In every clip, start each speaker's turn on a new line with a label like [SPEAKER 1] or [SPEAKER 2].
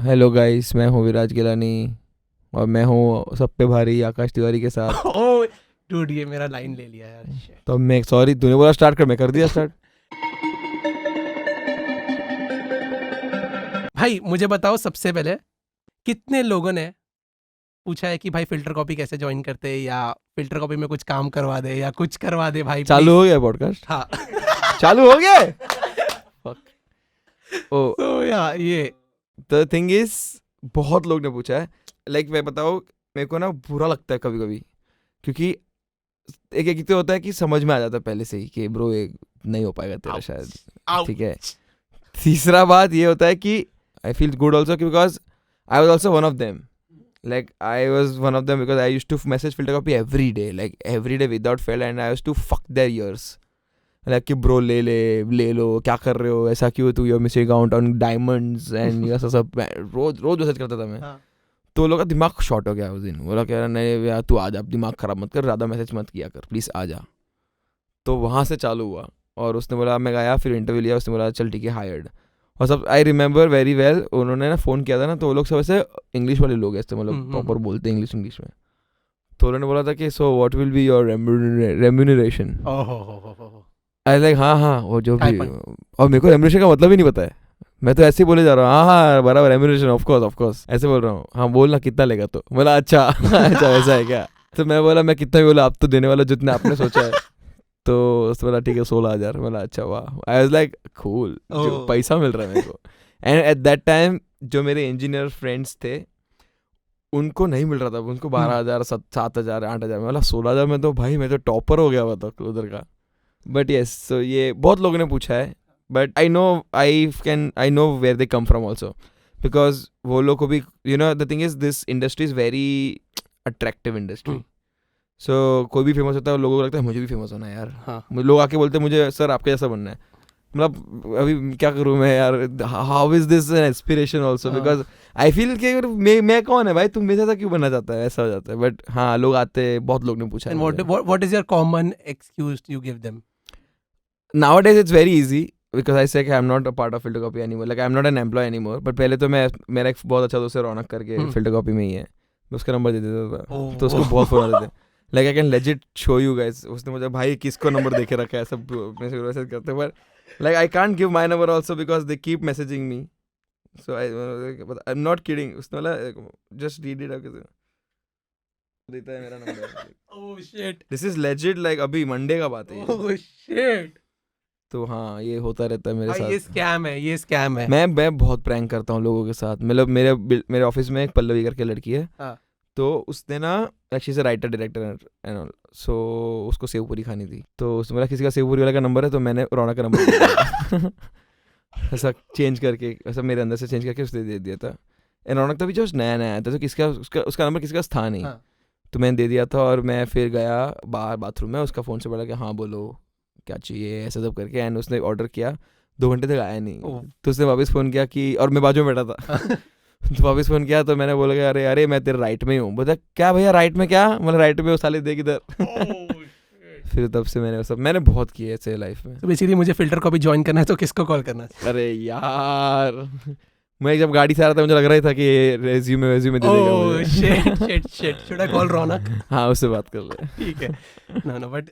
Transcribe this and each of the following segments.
[SPEAKER 1] Hello guys, मैं हूँ विराज गिलानी और मैं हूँ सब पे भारी आकाश तिवारी के साथ।
[SPEAKER 2] ओ डूड, ये मेरा लाइन ले लिया यार। Shit.
[SPEAKER 1] तो मैं सॉरी, तूने बोला स्टार्ट कर, मैं कर दिया स्टार्ट।
[SPEAKER 2] भाई मुझे बताओ, सबसे पहले कितने लोगों ने पूछा है कि भाई फिल्टर कॉपी कैसे ज्वाइन करते हैं, या फिल्टर कॉपी में कुछ काम करवा दे या कुछ करवा दे भाई
[SPEAKER 1] चालू
[SPEAKER 2] please?
[SPEAKER 1] हो गया पॉडकास्ट?
[SPEAKER 2] हाँ।
[SPEAKER 1] चालू हो गया। ओ
[SPEAKER 2] तो यार ये
[SPEAKER 1] द थिंग इज, बहुत लोग ने पूछा है। लाइक मैं बताऊँ, मेरे को ना बुरा लगता है कभी कभी, क्योंकि एक एक तो होता है कि समझ में आ जाता है पहले से ही कि ब्रो ये नहीं हो पाएगा तेरा शायद, ठीक है। तीसरा बात ये होता है कि I feel good also because I was also one of them. Like I was one of them because I used to message filter copy every day without fail, and I used to fuck their ears. Like कि bro ले लो, क्या कर रहे हो, ऐसा क्यों, तू you're missing out on diamonds and ये सब रोज मैसेज करता था मैं.
[SPEAKER 2] हाँ.
[SPEAKER 1] तो लोगों का दिमाग शॉर्ट हो गया उस दिन. बोला कह रहा नहीं यार तू आ जा, दिमाग खराब मत कर, ज़्यादा मैसेज मत किया कर, प्लीज़ आ जा. तो वहाँ से चालू हुआ और उसने बोला, मैं गया, फिर इंटरव्यू लिया, उसने बोला चल ठीक है हायर्ड. और सब आई रिमेंबर वेरी वेल, उन्होंने ना फ़ोन किया था ना, तो वो लोग सब ऐसे इंग्लिश वाले लोग ऐसे मतलब प्रॉपर बोलते हैं इंग्लिश में. तो उन्होंने बोला था कि so what will be your remuneration. I like हाँ वो जो भी. और मेरे को रेम्यूनरेशन का मतलब ही नहीं पता है, मैं तो ऐसे ही बोले जा रहा हूँ हाँ बराबर रेम्यूनरेशन ऑफ कोर्स ऐसे बोल रहा हूँ. हाँ बोलना कितना लेगा, तो बोला अच्छा अच्छा ऐसा है क्या. तो मैं बोला मैं कितना भी बोला, आप तो देने वाला जितना आपने सोचा है. तो उसने बोला ठीक है 16,000. बोला अच्छा वाह. आई वाज लाइक कूल, जो पैसा मिल रहा है मेरे को. एंड एट दैट टाइम जो मेरे इंजीनियर फ्रेंड्स थे उनको नहीं मिल रहा था, उनको 12,000 7,000 8,000. मैं बोला 16,000 में तो भाई मैं तो टॉपर हो गया हुआ था उधर का. बट येस, सो ये बहुत लोगों ने पूछा है. But I know where they come from also, because वो लोग को भी you know the thing is this industry is very attractive industry. So कोई भी फेमस होता है, लोगों को लगता है मुझे भी फेमस होना है यार.
[SPEAKER 2] हाँ.
[SPEAKER 1] लोग आके बोलते हैं मुझे सर आपके जैसा बनना है. मतलब अभी क्या करूँ मैं यार, how is this an inspiration also, because I feel कि मैं कौन है भाई, तुम मेरे जैसा क्यों बनना चाहता है, ऐसा हो जाता है. बट हाँ लोग आते हैं, बहुत लोग ने पूछा है.
[SPEAKER 2] what is your common excuse you give them?
[SPEAKER 1] Nowadays it's very easy because I say कि I'm not a part of filter copy anymore, like I'm not an employee anymore. But पहले तो मेरा एक बहुत अच्छा दोस्त है रौनक करके, filter copy में ही है, मैं उसका नंबर दे देता था. तो उसको बहुत फोन आते थे. Like I can legit show you guys. उसने मुझे भाई किसको नंबर देके रखा है, सब मैसेज करते हैं. But like I can't give my number also because they keep messaging me. So I'm not kidding. उसने बोला just read it up. देता है मेरा number.
[SPEAKER 2] Oh shit.
[SPEAKER 1] This is legit, like अभी मंडे का बात है.
[SPEAKER 2] Oh shit.
[SPEAKER 1] तो हाँ ये होता रहता है मेरे साथ.
[SPEAKER 2] ये स्कैम है.
[SPEAKER 1] मैं बहुत प्रैंक करता हूँ लोगों के साथ. मतलब मेरे ऑफिस में एक पल्लवी करके लड़की है.
[SPEAKER 2] हाँ.
[SPEAKER 1] तो उसने ना she is a writer director and all. So उसको सेव पूरी खानी थी, तो उसने बोला किसी का सेव पूरी वाला का नंबर है, तो मैंने रौनक का नंबर ऐसा चेंज करके, ऐसा मेरे अंदर से चेंज करके उसने दे दिया था. एंड रौनक तो भी जो नया आया था, तो किसका उसका नंबर किसी का था नहीं.
[SPEAKER 2] हाँ. तो
[SPEAKER 1] मैंने दे दिया था और मैं फिर गया बाहर बाथरूम में, उसका फ़ोन से बोला कि हाँ बोलो क्या चाहिए, ऐसा सब करके. एंड उसने ऑर्डर किया, 2 घंटे तक आया नहीं. तो उसने वापस फ़ोन किया कि, और मैं बाजू में बैठा था तो वापस फ़ोन किया, तो मैंने बोला कि अरे मैं तेरे राइट में ही हूँ. बोला क्या भैया राइट में, क्या मतलब राइट में, वो साले देख इधर. फिर तब से मैंने बहुत किए ऐसे लाइफ में.
[SPEAKER 2] तो बेसिकली मुझे फिल्टर कॉपी ज्वाइन करना है तो किसको कॉल करना है?
[SPEAKER 1] अरे यार मैं जब गाड़ी से आ रहा था मुझे लग रहा था कि रेज्यूमे दे देगा मुझे.
[SPEAKER 2] शिट शुड आई कॉल रौनक?
[SPEAKER 1] हाँ उससे बात कर ले.
[SPEAKER 2] ठीक है. नो बट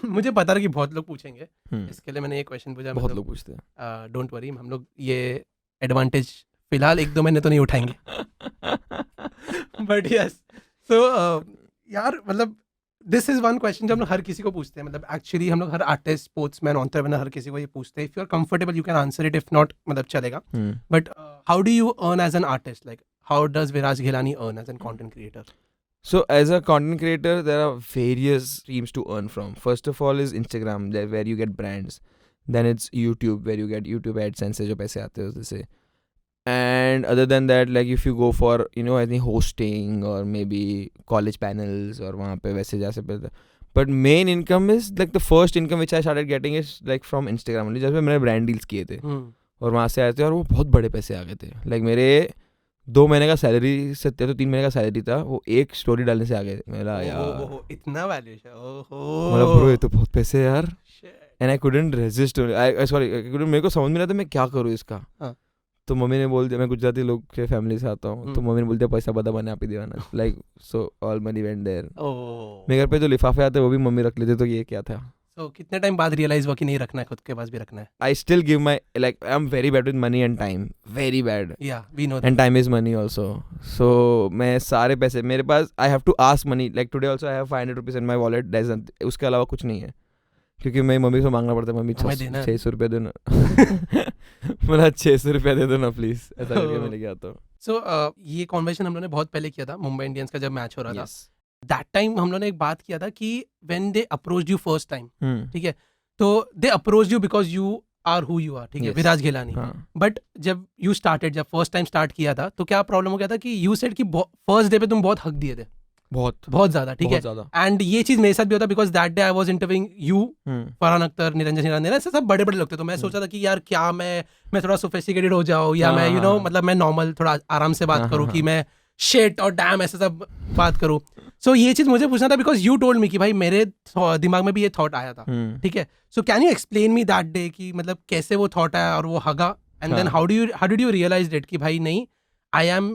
[SPEAKER 2] मुझे पता है कि बहुत लोग पूछेंगे, इसके लिए मैंने ये क्वेश्चन पूछा.
[SPEAKER 1] बहुत लोग पूछते हैं.
[SPEAKER 2] डोंट वरी, हम लोग ये एडवांटेज फिलहाल 1-2 महीने तो नहीं उठाएंगे. बट यस, सो यार मतलब दिस इज वन क्वेश्चन जो हम लोग हर किसी को पूछते हैं. मतलब एक्चुअली हम लोग हर आर्टिस्ट, स्पोर्ट्समैन, एंटरप्रेन्योर, हर किसी को ये पूछते हैं. If you are comfortable you can answer it, if not मतलब चलेगा. But how do you earn as an artist? Like how does Viraj Gilani earn as an content creator?
[SPEAKER 1] So as a content creator, there are various streams to earn from. First of all is Instagram, where you get brands. Then it's YouTube, where you get YouTube AdSense से जो पैसे आते हैं उससे. And other than that, like if you go for I think hosting or maybe college panels और वहाँ पे वैसे जा सकते हैं. But main income is like the first income which I started getting is like from Instagram only. जब मैंने brand deals किए थे और वहाँ से आए थे और वो बहुत बड़े पैसे आ गए थे. Like मेरे 2 महीने का सैलरी से तो 3 महीने का सैलरी था, वो एक स्टोरी डालने से आ गए. मेरा यार
[SPEAKER 2] इतना वैल्यूएशन,
[SPEAKER 1] मतलब ब्रो ये तो बहुत पैसे है यार. एंड आई कुडंट रेजिस्ट, मेरे को समझ में नहीं आता मैं क्या करूँ इसका. तो मम्मी ने बोल दिया, मैं गुजराती लोग के फैमिली से आता हूँ, तो मम्मी ने बोल दिया पैसा बता बने आप ही देवाना, like so all money went there. मेरे घर पे जो लिफाफे आते वो भी मम्मी रख लेते, तो ये क्या था।
[SPEAKER 2] तो कितने टाइम बाद रियलाइज हुआ कि नहीं रखना है, खुद के पास भी रखना है?
[SPEAKER 1] I still give my, like, I'm very bad with money and time, very bad,
[SPEAKER 2] Yeah, we know that.
[SPEAKER 1] and time is money also. So मैं सारे पैसे मेरे पास, I have to ask money, like today also I have 500 rupees in my wallet, there's nothing, उसके अलावा कुछ नहीं है, क्योंकि मेरी मम्मी से मांगना पड़ता है, मम्मी 600 रुपये दो ना मतलब 600 रुपया दे दो ना प्लीज, ऐसा करके मैं लेके आता हूँ।
[SPEAKER 2] सो ये कॉन्वर्सेशन हम लोगों ने बहुत पहले किया था, मुंबई इंडियंस का जब मैच हो रहा था, दैट टाइम हम लोगों ने एक बात किया था कि when they approached you first time, ठीक है, तो they approached you because you are who you are, ठीक है, विराज घेलानी, बट जब यू स्टार्टेड, जब फर्स्ट टाइम स्टार्ट किया था, तो क्या प्रॉब्लम हो गया था कि यू सेड कि फर्स्ट डे पे तुम बहुत हक दिए थे, बहुत ज्यादा, ठीक है, एंड ये चीज मेरे साथ भी होता because that day I was interviewing you, Farhan Akhtar, Niranjan Hirani, ऐसे सब बड़े बड़े लोग थे, तो मैं सोचा था कि यार क्या मैं थोड़ा सोफिस्टिकेटेड हो जाऊं, या मैं यू नो मतलब मैं नॉर्मल थोड़ा आराम से बात करूं, कि मैं शिट और डैम ऐसे सब बात करूं। सो ये चीज मुझे पूछना था बिकॉज यू टोल्ड मी कि भाई मेरे दिमाग में भी ये थॉट आया था, ठीक है, so can you explain me that day कि मतलब कैसे वो थॉट आया और वो हगा, and then how did you realise it कि भाई नहीं, आई एम,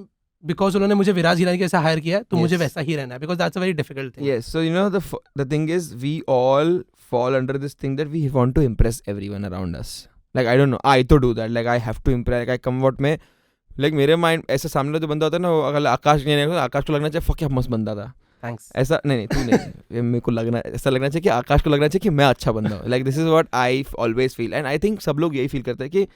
[SPEAKER 2] बिकॉज उन्होंने मुझे विराज हिरानी के साथ हायर किया है, तो मुझे वैसा ही रहना है, because that's a very difficult thing.
[SPEAKER 1] Yes, so you know the thing is we all fall under this thing that we want to impress everyone around us. Like I don't know, I to do that, like I have to impress, like I come what में, like मेरे mind ऐसे सामने जो बंदा होता है ना, अगर आकाश नहीं है, आकाश को लगना चाहिए फक क्या मस्त बंदा था, थैंक्स, ऐसा नहीं तू नहीं मेरे को लगना, ऐसा लगना चाहिए कि आकाश को लगना चाहिए कि मैं अच्छा बंदा हूँ, like this is what I always feel, and I think सब लोग यही फील करते हैं कि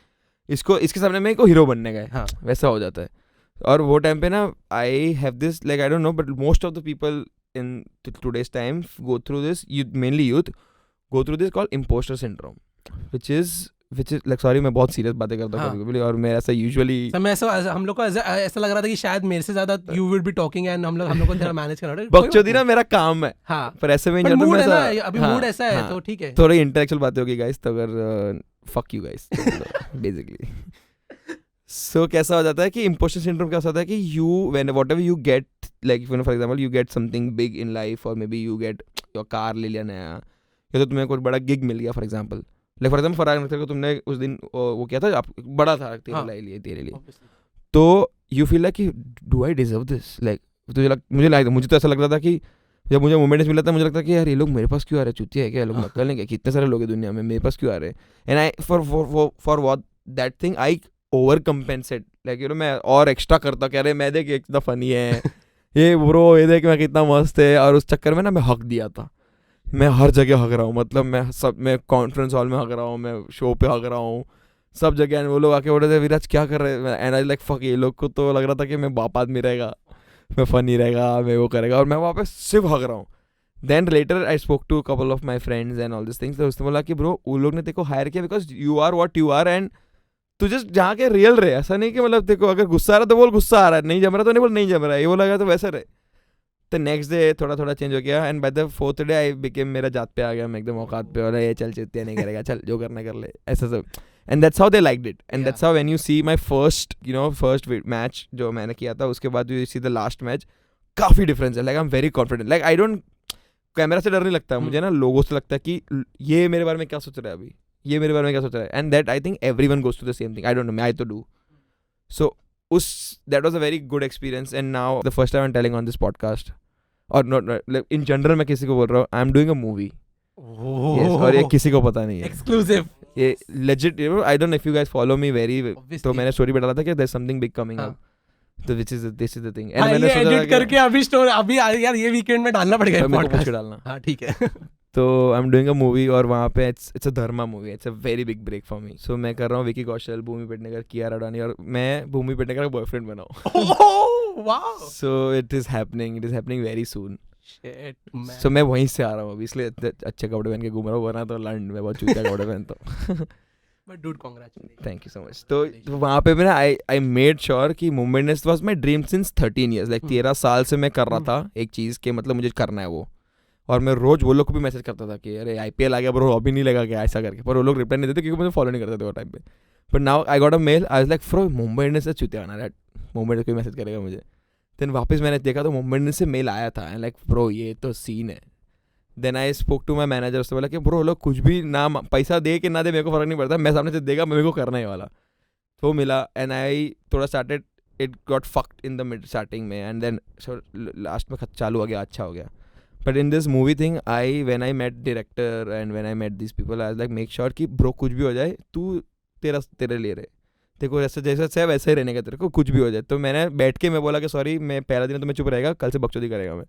[SPEAKER 1] इसके सामने मेरे को हीरो बनने गए, हाँ वैसा हो जाता है। और वो टाइम पे ना I have this, like I don't know, but most of the people in today's time go through this, mainly youth go through this called imposter syndrome, which is like, sorry मैं बहुत serious बातें करता हूँ कभी-कभी, और मैं ऐसा usually हम लोग को ऐसा लग रहा था कि शायद मेरे से ज्यादा you would be talking and हम लोग को थोड़ा मैनेज करना है, बकचोदी ना मेरा काम है, हाँ, पर ऐसे में मूड है ना, अभी मूड ऐसा है, तो ठीक है, थोड़ी इंटेलेक्चुअल बातें होगी गाइस, तो अगर fuck you guys basically। So कैसा हो जाता है कि imposter syndrome क्या होता है कि you, when whatever you get, like if, for example you get something big in life, or maybe you get your car ले लिया नया, या तो तुम्हें कोई बड़ा गिग मिल गया, for example फरहान अख्तर को तुमने उस दिन वो किया था, बड़ा था तेरे लिए, तो you feel like do I deserve this, like मुझे तो ऐसा लग रहा था कि जब मुझे मोमेंट्स मिला था, मुझे लगता कि यार ये लोग मेरे पास क्यों आ रहे, चूतिया है क्या लोग, नकल नहीं क्या, कितने सारे लोग हैं दुनिया में, मेरे पास क्यों आ रहे, and I for what that thing I over compensate, like you no मैं और एक्स्ट्रा करता, कह रहे मैं देख कितना फनी है ये ब्रो, ये देख मैं कितना मस्त है, और उस चक्कर में ना मैं हक दिया था, मैं हर जगह हक रहा हूँ, मतलब मैं कॉन्फ्रेंस हॉल में हक रहा हूँ, मैं शो पे हक रहा हूँ, सब जगह, वो लोग आके बोल रहे थे विराज क्या कर रहे हैं, एंड आई लाइक फक, ये लोग को तो लग रहा था कि मैं बाप आदमी रहेगा, मैं फनी रहेगा, मैं वो करेगा, और मैं वहाँ पे सिर्फ हक रहा हूँ। Then later I spoke to couple of my friends and all this things, तो उसने बोला कि ब्रो वो लोग ने तेरे को हायर किया because you are what you are, and तू जस्ट जहाँ के रियल रहे, ऐसा नहीं कि मतलब देखो अगर गुस्सा आ रहा है तो बोल गुस्सा आ रहा है, नहीं जम रहा तो नहीं बोल नहीं जम रहा है, ये वो लगा तो वैसे रहे। तो नेक्स्ट डे थोड़ा चेंज हो गया, and by the fourth day I became, मेरा जात पे आ गया, मैं एकदम औकात पे, और ये चल चित्तिया नहीं करेगा, चल जो करना कर ले, ऐसा सब, and that's how they liked it, and that's how when you see my first match जो मैंने किया था, उसके बाद you see the last match, काफ़ी डिफरेंस है, like I am very confident, like I don't, camera से डर नहीं लगता मुझे ना, लोगों से लगता है कि ये मेरे बारे में क्या सोच रहा है अभी, ये मेरे बारे में क्या सोच रहा है, and that I think everyone goes to the same thing, I don't know, I to do, so that was a very good experience, and now the first time I am telling on this podcast, और not in general मैं किसी को बोल रहा हूँ, I am doing a movie, और ये किसी को पता नहीं है, एक्सक्लूसिव, ये legit, I don't know if you guys follow me very, तो मैंने स्टोरी पे डाला था कि there is something big coming up, तो this is the thing, and मैंने सोचा एडिट करके अभी स्टोरी अभी यार ये वीकेंड में डालना पड़ेगा, पॉडकास्ट डालना, हां ठीक है। तो I am doing a movie, और वहाँ पे it's a Dharma movie, it's a very big break for me, so मैं कर रहा हूँ विकी कौशल, भूमि पेडनेकर, कियारा अडवाणी, और मैं भूमि पेडनेकर का बॉयफ्रेंड बना हूँ, wow, so it is happening very soon, so मैं वहीं से आ रहा हूँ अभी, इसलिए अच्छे कपड़े पहन के घूम रहा हूँ, वरना तो लंड में बहुत चूतिया कपड़े पहनता हूँ। But dude, congratulations. Thank you so much. तो वहाँ पे मैंने I made sure कि Mumbai Indians was my dream since 13 years. Like 13 साल से मैं कर रहा था एक चीज़ के, मतलब मुझे करना है वो, और मैं रोज वो लोग को भी मैसेज करता था कि अरे IPL आ गया ब्रो, अभी नहीं लगा क्या, ऐसा करके, पर वो लोग रिप्लाई नहीं देते क्योंकि मुझे फॉलो नहीं करते थे वो टाइम पे। But now I got a mail, I was like from Mumbai Indians से चुतिया आना रहा, मुंबई इंडियंस कोई मैसेज करेगा मुझे। देन वापस मैंने देखा तो मुंबई इंडियंस से मेल आया था, लाइक ब्रो ये तो सीन है। Then I spoke to my manager, उससे बोला कि ब्रो लोग कुछ भी ना पैसा दे कि ना दे मेरे को फर्क नहीं पड़ता, मैं सामने से देगा, मेरे को करना ही वाला। तो मिला एंड आई थोड़ा started it got fucked in the mid starting में एंड देन लास्ट में चालू हो गया, अच्छा हो गया. But in this movie thing when I met director and when I met this people I was like make sure कि bro कुछ भी हो जाए तू तेरे लिए रहे, देखो जैसे जैसे वैसे ही रहने का, तेरे को कुछ भी हो जाए. तो मैंने बैठ के मैं बोला कि सॉरी मैं पहला दिन तो मैं चुप रहेगा, कल से बकचोदी करेगा मैं.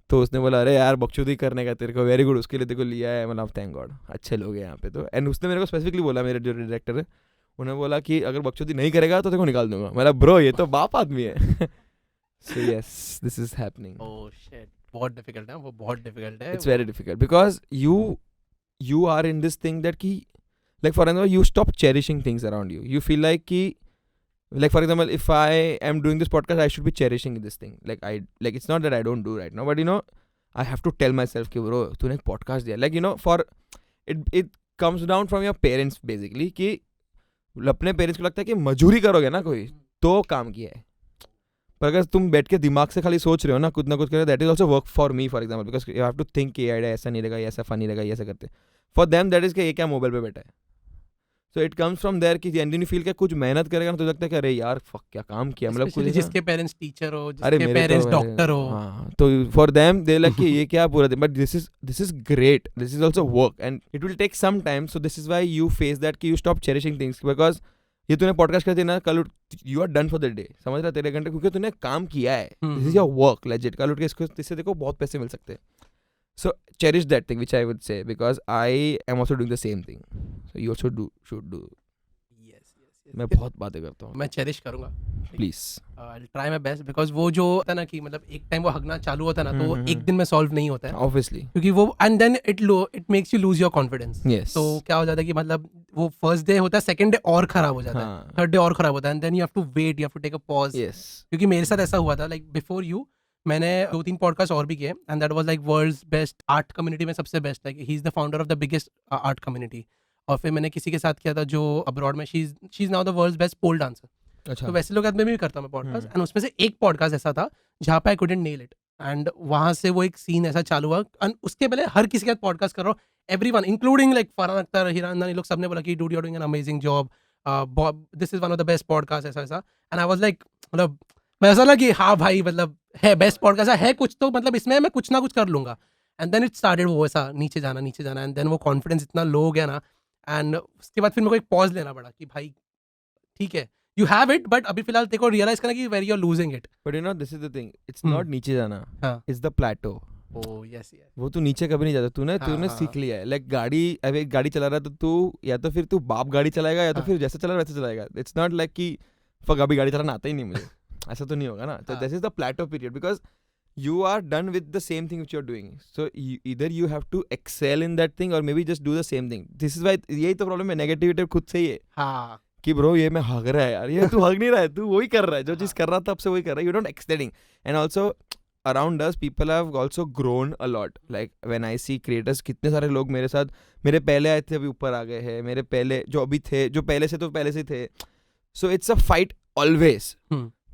[SPEAKER 1] तो उसने बोला अरे यार बकचोदी करने का तेरे को वेरी गुड, उसके लिए तेरे को लिया है, मतलब थैंक गॉड अच्छे लोग हैं यहाँ पे. तो एंड उसने मेरे को स्पेसिफिकली बोला, मेरे जो डायरेक्टर है उन्होंने बोला कि अगर बकचोदी नहीं करेगा तो तेरे को निकाल दूंगा. मतलब ब्रो ये तो बाप आदमी है. So yes this is happening.
[SPEAKER 2] Oh shit, बहुत डिफिकल्ट है वो, बहुत डिफिकल्ट है.
[SPEAKER 1] It's very difficult because you are in this thing that ki, like for example you stop cherishing things around you. You feel like ki, like for example if I am doing this podcast I should be cherishing this thing. Like it's not that I don't do right now, but you know I have to tell myself ki bro तूने एक podcast दिया. Like you know for it comes down from your parents basically कि अपने parents को लगता है कि मजूरी करोगे ना कोई तो काम किया है. पर अगर तुम बैठ के दिमाग से खाली सोच रहे हो ना कुछ ना कुछ करे, that is also work for me for example, because you have to think कि आइडिया ऐसा नहीं रहेगा, ये ऐसा फनी रहेगा, ये ऐसा करते. फॉर देम दैट इज कि ये क्या मोबाइल पे बैठा है. So it comes from there कि एंड यू फील कि कुछ मेहनत करेगा ना तो लगता है कि अरे यार फक क्या काम किया, मतलब कुछ
[SPEAKER 2] जिसके पेरेंट्स टीचर हो,
[SPEAKER 1] अरे
[SPEAKER 2] जिसके
[SPEAKER 1] मेरे
[SPEAKER 2] पेरेंट्स
[SPEAKER 1] तो
[SPEAKER 2] डॉक्टर हो.
[SPEAKER 1] हाँ, तो फॉर देम दे लाइक कि ये क्या पूरा दिन. But this is great, this is also work and it will take some time. So this is why you face that कि you stop cherishing things, because ये तूने पॉडकास्ट कर दिया ना, कल you are done for the day, समझ रहा तेरे घंटे, क्योंकि तूने काम किया है. This is your work legit. कल उठ के इससे देखो बहुत पैसे मिल सकते हैं. So cherish that thing which I would say, because I am also doing the same thing. So you also should do. मैं बहुत बातें करता हूँ.
[SPEAKER 2] मैं चेरिश करूंगा
[SPEAKER 1] please.
[SPEAKER 2] I try my best, because वो जो होता है ना कि मतलब एक टाइम वो हगना चालू होता है ना तो वो एक दिन में सॉल्व नहीं होता है
[SPEAKER 1] ऑब्वियसली,
[SPEAKER 2] क्योंकि वो and then it makes you lose your confidence.
[SPEAKER 1] Yes.
[SPEAKER 2] तो क्या हो जाता है कि मतलब वो फर्स्ट डे होता है, सेकंड डे और खराब हो जाता है, थर्ड डे और खराब होता है, and then you have to wait, you have to take a pause.
[SPEAKER 1] Yes.
[SPEAKER 2] क्योंकि मेरे साथ ऐसा हुआ था, लाइक बिफोर यू मैंने 2-3 पॉडकास्ट और भी किए and that was like world's best art community में सबसे best, like he is the founder of the biggest art community. और फिर मैंने किसी के साथ किया था जो अब्रॉड में, she is now the world's best pole dancer.
[SPEAKER 1] अच्छा.
[SPEAKER 2] तो वैसे लोग में भी करता हूँ मैं पॉडकास्ट, एंड उसमें से एक पॉडकास्ट ऐसा था जहाँ पे I couldn't nail it, and वहाँ से वो एक सीन ऐसा चालू हुआ. एंड उसके पहले हर किसी के साथ पॉडकास्ट कर रहा हूँ, everyone including like Farhan Akhtar, Hiran Andani, लोग सबने बोला कि dude you are doing an amazing job, this is one of the best podcast, ऐसा ऐसा. एंड आई वाज लाइक, मतलब मैं ऐसा लगा कि हाँ भाई मतलब है बेस्ट पॉडकास्ट है कुछ तो, मतलब इसमें मैं कुछ ना कुछ कर लूंगा. एंड देन इट स्टार्टेड वो ऐसा नीचे जाना, एंड देन वो कॉन्फिडेंस इतना लो हो गया ना, एंड उसके बाद फिर मेरे को एक पॉज लेना पड़ा कि भाई ठीक है यू हैव इट, बट अभी फिलहाल देखो रियलाइज करना कि where you are losing it.
[SPEAKER 1] But you know this is the thing, it's not नीचे जाना, it's the plateau.
[SPEAKER 2] Oh yes yes.
[SPEAKER 1] वो तू नीचे कभी नहीं जाता. तूने सीख लिया है. लाइक गाड़ी चला रहा है तो तू या तो फिर तू बाप गाड़ी चलाएगा या तो फिर जैसे चला वैसे चलाएगा. इट्स नॉट लाइक कि फक अभी गाड़ी चलाना आता ही नहीं मुझे. ऐसा तो नहीं होगा ना. तो this is the plateau period, because you are done with the same thing which you're doing. So either you have to excel in that thing or maybe just do the same thing. This is why यही तो problem है, negativity खुद से ही है.
[SPEAKER 2] हाँ
[SPEAKER 1] कि bro ये मैं हग रहा है यार, ये तू हग नहीं रहा है, तू वही कर रहा है जो चीज़ कर रहा था, अब से वही कर रहा है. You don't extending. And also around us people have also grown a lot. Like when I see creators, कितने सारे लोग मेरे साथ, मेरे पहले आए थे अभी ऊपर आ गए हैं, मेरे पहले जो अभी थे, जो पहले से तो पहले से थे. So it's a fight always.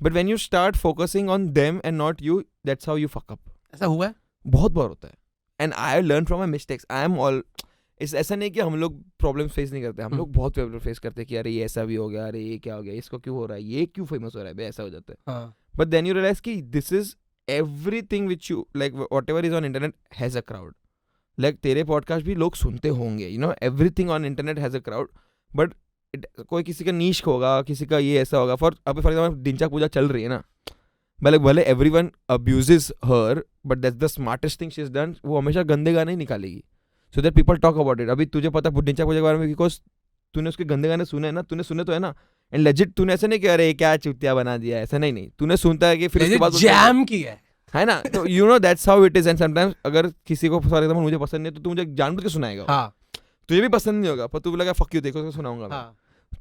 [SPEAKER 1] But when you start focusing on them and not you, that's how you fuck up.
[SPEAKER 2] ऐसा हुआ है
[SPEAKER 1] बहुत बार होता है. And I learn from my mistakes. I am all ऐसा नहीं कि हम लोग प्रॉब्लम फेस नहीं करते, हम लोग बहुत प्रॉब्लम फेस करते हैं कि अरे ये ऐसा भी हो गया, अरे ये क्या हो गया, इसको क्यों हो रहा है, ये क्यों फेमस हो रहा है, ऐसा हो जाता है. बट देन यू रियलाइज कि this is everything which you like, what ever is on internet has a crowd. Like तेरे पॉडकास्ट भी लोग सुनते होंगे, you know everything on internet has a crowd. But कोई किसी का नीश होगा, किसी का ये ऐसा होगा. फॉर एग्जाम्पल दिनचक पूजा चल रही है ना, भले everyone abuses her, but that's the smartest thing she is done. वो हमेशा गंदे गाने ही निकालेगी, so that people talk about it. अभी तुझे पता है दिनचक पूजा के बारे में, बिकॉज तूने उसके गंदे गाने सुने ना, तूने सुने तो है ना. एंड लेजिट तूने ऐसे नहीं कि अरे क्या चुतिया बना दिया, ऐसा नहीं. तूने सुनता है कि फिर उसके बाद
[SPEAKER 2] जैम की है
[SPEAKER 1] ना. तो you no that's how it is. And sometimes अगर किसी को फॉर एग्जांपल मुझे पसंद नहीं है तो तू मुझे जानबूझ के सुनाएगा. तुझे भी पसंद नहीं होगा पर तू लगा फक यू, देखो उसको सुनाऊंगा मैं.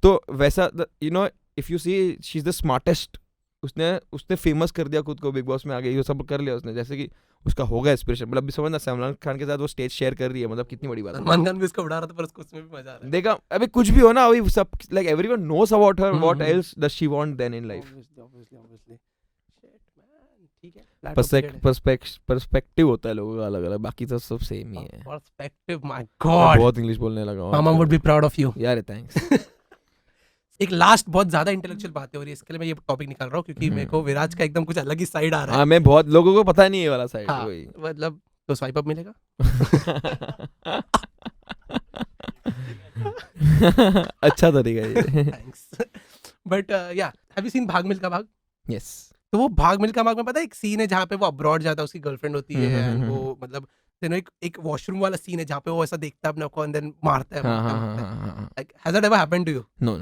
[SPEAKER 1] तो वैसा you know if you see she is the smartest. उसने फेमस कर दिया खुद को, बिग बॉस में आ गई, ये सब कर लिया उसने. जैसे कि उसका होगा इंस्पिरेशन, मतलब समझना सलमान खान के साथ वो स्टेज शेयर कर रही है, मतलब कितनी बड़ी बात है.
[SPEAKER 2] सलमान खान भी उसको उड़ा रहा था पर उसको उसमें भी मजा आ रहा है.
[SPEAKER 1] देखा अभी कुछ भी हो ना, अभी सब like everyone knows about her, what else does she want then in life. Perspective होता है लोगों का अलग अलग, बाकी तो सब सेम ही है.
[SPEAKER 2] पर्सपेक्टिव, माय गॉड
[SPEAKER 1] बहुत इंग्लिश बोलने लगा हूं.
[SPEAKER 2] Mama would be proud of you
[SPEAKER 1] यार. थैंक्स.
[SPEAKER 2] एक लास्ट बहुत ज्यादा इंटेलेक्चुअल बातें हो रही है, इसके लिए मैं ये टॉपिक निकाल रहा हूँ क्योंकि मेरे को विराज का एकदम कुछ अलग ही साइड आ रहा है।
[SPEAKER 1] हाँ, मैं बहुत लोगों को पता नहीं है ये वाला साइड।
[SPEAKER 2] हाँ,
[SPEAKER 1] वही
[SPEAKER 2] मतलब तो स्वाइप अप मिलेगा।
[SPEAKER 1] अच्छा तरीका है ये।
[SPEAKER 2] थैंक्स। बट या हैव यू सीन भाग मिल्खा भाग?
[SPEAKER 1] यस।
[SPEAKER 2] तो वो भाग मिल्खा भाग में पता है एक सीन है जहाँ पे वो अब्रॉड जाता है, उसकी गर्लफ्रेंड होती है एंड वो मतलब एक वॉशरूम वाला सीन है जहाँ पे वो ऐसा देखता है अपने को एंड देन मारता है। Like, has that ever happened to you?
[SPEAKER 1] No,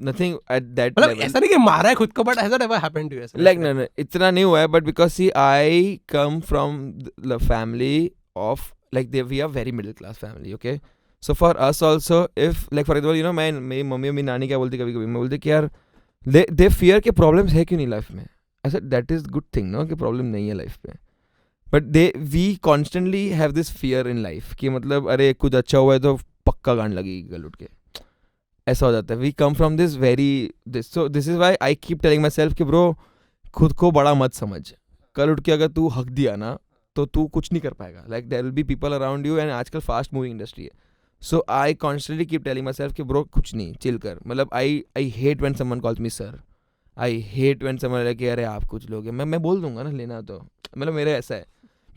[SPEAKER 1] nothing at that
[SPEAKER 2] मतलब
[SPEAKER 1] level.
[SPEAKER 2] ऐसा नहीं कि मारा है खुद को, but has that ever happened to you?
[SPEAKER 1] Like no, इतना नहीं हुआ है, but because see I come from the family of like we are very middle class family, okay? So for us also, if like for example, you know, मेरी mummy और मेरी नानी क्या बोलती कभी कभी, मैं बोलती कि यार they fear के problems है क्यों नहीं लाइफ में। ऐसा that is good thing, no, कि problem नहीं है लाइफ पे, but we constantly have this fear in life कि मतलब अरे कुछ अच्छा हुआ है तो पक्का गांड लगेगी कल उठ के, ऐसा हो जाता है। We come from this very so this is why I keep telling my self कि ब्रो खुद को बड़ा मत समझ, कल उठ के अगर तू हक दिया ना तो तू कुछ नहीं कर पाएगा। Like there will be people around you and आजकल फास्ट मूविंग इंडस्ट्री है। So I constantly keep telling my self कि ब्रो कुछ नहीं, चिल कर। मतलब I hate when someone calls me sir, I hate when someone like अरे आप कुछ लोग हैं, मैं बोल दूंगा ना लेना तो, मतलब मेरा ऐसा है।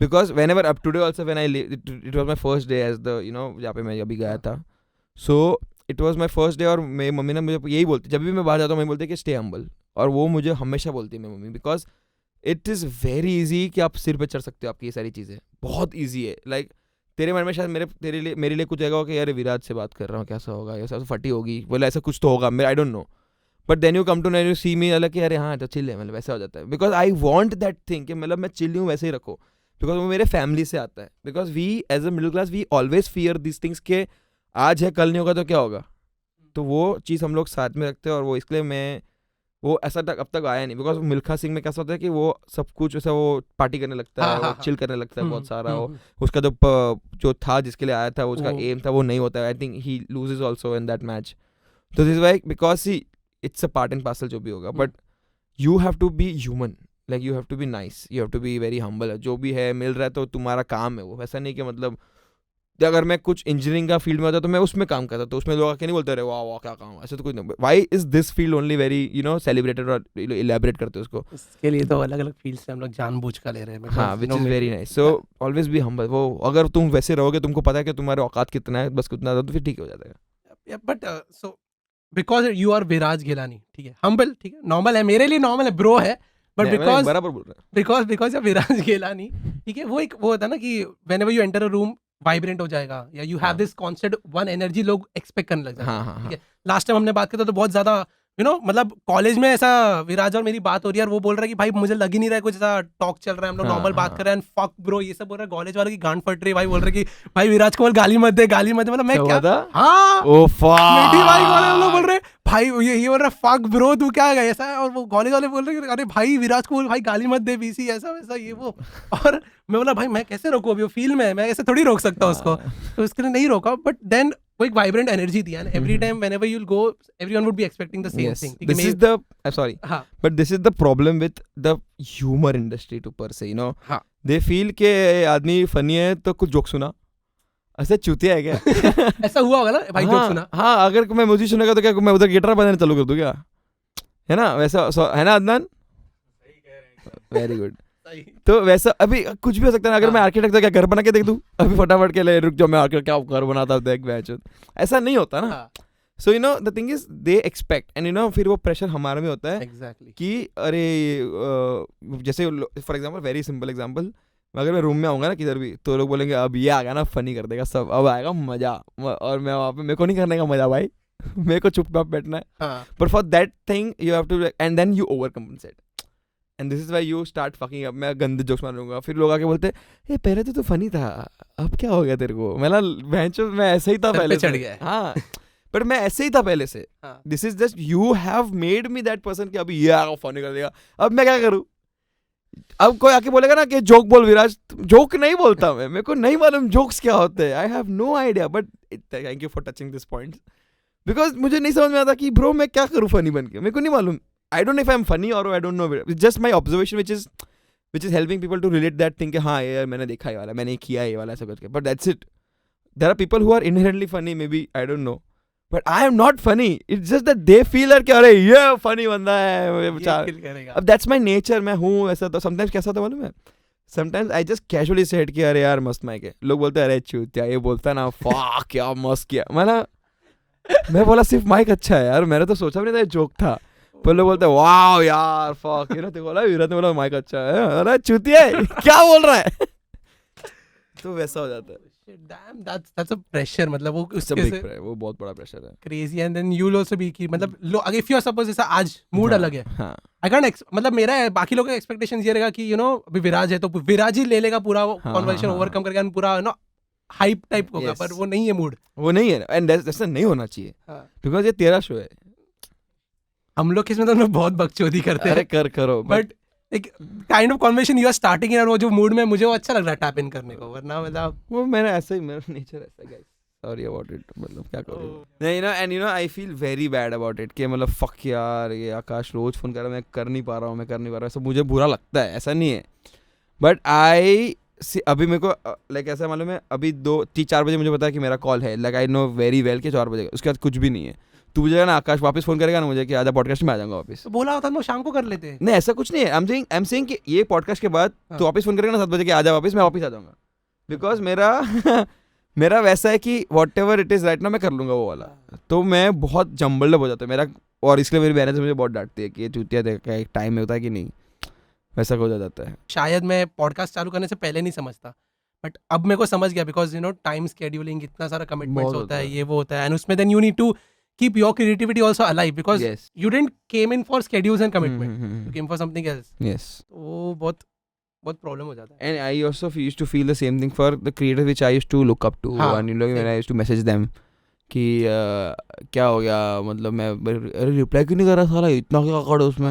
[SPEAKER 1] Because whenever up today also when I it was my first day as the you know जहाँ पे मैं अभी गया था, so it was my first day. और मेरी मम्मी ने मुझे यही बोलती, जब भी मैं बाहर जाता हूँ मैं बोलती कि स्टे हम्बल, और वो मुझे हमेशा बोलती है मेरी mummy, because it is very easy कि आप सिर पे चढ़ सकते हो, आपकी ये सारी चीज़ें बहुत ईजी है। लाइक तेरे मन में शायद मेरे लिए कुछ आएगा कि यार विराज से बात कर रहा हूँ कैसा होगा, ऐसा फटी होगी, बोले ऐसा कुछ तो होगा मेरा, I don't know, but then you come to you see me अलग कि अरे हाँ तो चिल है, मतलब वैसा हो जाता है। Because I want that thing कि मतलब मैं चिल हूँ वैसे ही रखो, बिकॉज वो मेरे फैमिली से आता है। Because we as a middle class we always fear this things के आज है कल नहीं होगा तो क्या होगा, तो वो चीज़ हम लोग साथ में रखते हैं। और वो इसलिए मैं वो ऐसा तक अब तक आया नहीं। बिकॉज मिल्खा सिंह में कैसा होता है कि वो सब कुछ ऐसा वो पार्टी करने लगता है, वो चिल करने लगता है बहुत सारा, वो उसका जो था जिसके लिए आया था उसका एम था वो नहीं होता है। I think he loses also in that match. तो this why because see it's a part and parcel जो भी होगा, but you have to be human, like you have to be nice, you have to be very humble. जो भी है मिल रहा है तो तुम्हारा काम है वो, वैसा नहीं कि मतलब अगर मैं कुछ इंजीनियरिंग का फील्ड में होता तो मैं उसमें काम करता, तो उसमें लोग आके नहीं बोलते रहे वाह वाह क्या काम, ऐसा तो कुछ नहीं। Why is this field only very you know celebrated और इलेबरेट करते उसको,
[SPEAKER 2] इसके लिए तो अलग अलग फील्ड से हम लोग जानबूझ कर ले रहे हैं।
[SPEAKER 1] हाँ, which is very nice. So always be humble. वो अगर तुम वैसे रहोगे, तुमको पता है कि तुम्हारे औकात कितना है, बस कितना तो फिर ठीक हो जाता है।
[SPEAKER 2] But so because you are Viraj Gilani, ठीक है, हम्बल, ठीक है, नॉर्मल है, मेरे लिए नॉर्मल है, ब्रो है, बट बिकॉज
[SPEAKER 1] बराबर बोल रहा है,
[SPEAKER 2] बिकॉज विराज गिलानी, ठीक है, वो एक वो होता है ना कि whenever you enter a room vibrant हो जाएगा, या you have this concept one energy, लोग एक्सपेक्ट करने लग जाते हैं। ठीक है, लास्ट टाइम हमने बात की तो बहुत ज्यादा यू नो मतलब कॉलेज में ऐसा विराज और मेरी बात हो रही है और वो बोल रहा है कि भाई मुझे लग ही नहीं रहा है कुछ ऐसा टॉक चल रहा है, हम लोग नॉर्मल बात कर रहे हैं, फक ब्रो ये सब बोल रहा है, कॉलेज वाले की गांड फट रही है, भाई बोल रहे कि भाई विराज को बोल गाली मत दे, गाली मत दे, मतलब मैं क्या, हाँ
[SPEAKER 1] ओ फक
[SPEAKER 2] भाई हम लोग बोल रहे भाई ये बोल रहा फक ब्रो तू क्या है ऐसा है, और वो कॉलेज वाले बोल रहे अरे भाई विराज को बोल भाई गाली मत दे बीसी ऐसा वैसा ये वो, और मैं बोला भाई मैं कैसे रोकूं, अभी वो फील में है, मैं ऐसे थोड़ी रोक सकता हूँ उसको, तो इसके लिए नहीं रोका। बट देन वो एक वाइब्रेंट एनर्जी थी and every time whenever you will go everyone would be expecting the same thing.
[SPEAKER 1] This is the sorry but this is the problem with the humour industry too per se, you know, they feel के आदमी funny है तो कुछ joke सुना, ऐसे चूतिया है क्या?
[SPEAKER 2] ऐसा हुआ होगा ना भाई, जोक सुना।
[SPEAKER 1] हाँ, अगर मैं म्यूजिक सुनेगा तो क्या मैं उधर गिटार बजाने चालू कर दूं क्या, है ना, वैसा है ना अदनान? Very good. तो वैसा अभी कुछ भी हो सकता है। अगर मैं आर्किटेक्ट था क्या घर बना के देख दूं अभी फटाफट के लिए, रुक जाओ मैं आर्किटेक्ट क्या घर बनाता देख बैच, ऐसा नहीं होता ना। सो you know the thing is they expect and you know फिर वो प्रेशर हमारे में होता है
[SPEAKER 2] exactly.
[SPEAKER 1] कि अरे जैसे for example very simple example, अगर मैं रूम में आऊँगा ना किधर भी तो लोग बोलेंगे अब ये आ गया ना फनी कर देगा सब, अब आएगा मजा, और मैं वहाँ पे मेरे को नहीं करने का मजा भाई मेरे को चुपचाप बैठना है। But for that thing you have to and then you over compensate and this is why you start fucking up. मैं गंदे जोक्स मारूंगा, फिर लोग आके बोलते ये पहले तो फनी था अब क्या हो गया तेरे को, मैं ऐसे ही था पहले
[SPEAKER 2] चढ़ गया।
[SPEAKER 1] हाँ बट मैं ऐसे ही था पहले से। This is just you have made me that person कि अभी ये फनी कर देगा, अब मैं क्या करूँ। अब कोई आके बोलेगा ना कि जोक बोल विराज, जोक नहीं बोलता मैं, मेरे को नहीं मालूम जोक्स क्या होते हैं, I have no idea. But thank you for touching this point, because मुझे नहीं समझ में आता कि ब्रो मैं क्या करूँ फनी बन के, मेरे को नहीं मालूम। I don't know if I'm funny or I don't know. It's just my observation which is helping people to relate that thing कि हाँ यार मैंने देखा ये वाला, मैंने किया ये वाला ऐसा करके, but that's it. There are people who are inherently funny, maybe I don't know, but I am not funny, it's just that they feel कि अरे ये फनी बंदा है
[SPEAKER 2] ये
[SPEAKER 1] बेचारा।
[SPEAKER 2] kill करेगा।
[SPEAKER 1] अब दैट्स माय नेचर, मैं हूँ ऐसा। तो समटाइम्स कैसा होता है मालूम है, sometimes I just casually said कि अरे यार मस्त माइक है, लोग बोलते हैं अरे चूतिया, ये बोलता है ना फक क्या मस्त किया, मैं बोला सिर्फ माइक अच्छा है यार, मैंने तो सोचा भी नहीं था ये जोक था। पर लोग बोलते हैं वाओ यार फक, ये ना तो बोला वीरत ने बोला माइक अच्छा है, अरे चूतिया है, क्या बोल रहा है। तो वैसा हो जाता है।
[SPEAKER 2] Damn, that's a pressure, मतलब वो
[SPEAKER 1] It's a
[SPEAKER 2] उसके
[SPEAKER 1] big
[SPEAKER 2] से
[SPEAKER 1] वो बहुत बड़ा प्रेशर है।
[SPEAKER 2] crazy, and then you'll also be कि मतलब अगर if you are suppose जैसा आज मूड
[SPEAKER 1] हाँ,
[SPEAKER 2] अलग है,
[SPEAKER 1] हाँ
[SPEAKER 2] I can't मतलब मेरा है, बाकी लोगों के एक्सपेक्टेशंस ये रहेगा कि यू नो अभी विराज है तो विराज ही ले लेगा पूरा कॉन्वर्सेशन
[SPEAKER 1] हाँ,
[SPEAKER 2] ओवरकम करके, पूरा नो हाइप टाइप होगा,
[SPEAKER 1] Yes.
[SPEAKER 2] पर वो नहीं है मूड।
[SPEAKER 1] वो नहीं है, एंड ऐसा नहीं होना चाहिए, बिकॉज ये तेरा शो है।
[SPEAKER 2] हम लोग किसमें तो हम लोग बहुत बकचोदी करते
[SPEAKER 1] अरे
[SPEAKER 2] हैं,
[SPEAKER 1] करो
[SPEAKER 2] बट एक kind of conversation you are starting in, और वो जो मूड में मुझे वो अच्छा लग रहा है टैप इन करने को, वरना मतलब
[SPEAKER 1] वो मैंने ऐसा ही, मेरा नेचर ऐसा है गाइस, सॉरी अबाउट इट, मतलब क्या करूं। नहीं ना, and you know I feel very bad about it कि मतलब फक यार ये आकाश रोज फोन कर रहा है, मैं कर नहीं पा रहा हूँ, ऐसा मुझे बुरा लगता है, ऐसा नहीं है। बट अभी मेरे को लाइक ऐसा मालूम है, अभी 2-4 बजे मुझे पता है कि मेरा कॉल है, like I know very well कि 4 बजे, उसके बाद कुछ भी नहीं है। तू मुझे ना आकाश वापस फोन करेगा ना मुझे कि आधा पॉडकास्ट में आ जाऊंगा वापस,
[SPEAKER 2] तो बोला होता तो शाम को कर लेते।
[SPEAKER 1] नहीं ऐसा कुछ नहीं है। आई एम सेइंग कि ये पॉडकास्ट के बाद
[SPEAKER 2] हाँ।
[SPEAKER 1] तू वापस फोन करेगा ना 7 बजे कि आ जा वापस, मैं वापस आ जाऊंगा, बिकॉज मेरा वैसा है कि what ever it is right ना मैं कर लूंगा वो वाला। तो मैं बहुत जम्बल्ड हो जाता है मेरा, और इसलिए मेरी बहन से मुझे बहुत डांटती है कि ये चूतिया देखा एक टाइम में होता है कि नहीं, वैसा हो जाता है।
[SPEAKER 2] शायद मैं पॉडकास्ट चालू करने से पहले नहीं समझता, बट अब मेरे को समझ गया, because you know time scheduling, इतना सारा कमिटमेंट्स
[SPEAKER 1] बहुत
[SPEAKER 2] होता
[SPEAKER 1] होता
[SPEAKER 2] है,
[SPEAKER 1] है।
[SPEAKER 2] ये वो होता है, एंड उसमें then you need to keep your creativity also alive, because
[SPEAKER 1] Yes.
[SPEAKER 2] You didn't came in for schedules and commitment, you came for something else.
[SPEAKER 1] Yes.
[SPEAKER 2] वो बहुत बहुत प्रॉब्लम हो जाता है।
[SPEAKER 1] And I also used to feel the same thing for the creators which I used to look up to.
[SPEAKER 2] हाँ,
[SPEAKER 1] and you know, when
[SPEAKER 2] same.
[SPEAKER 1] I used to message them कि क्या हो गया, मतलब मैं अरे रिप्लाई क्यों नहीं कर रहा साला, इतना क्या कर उसमें।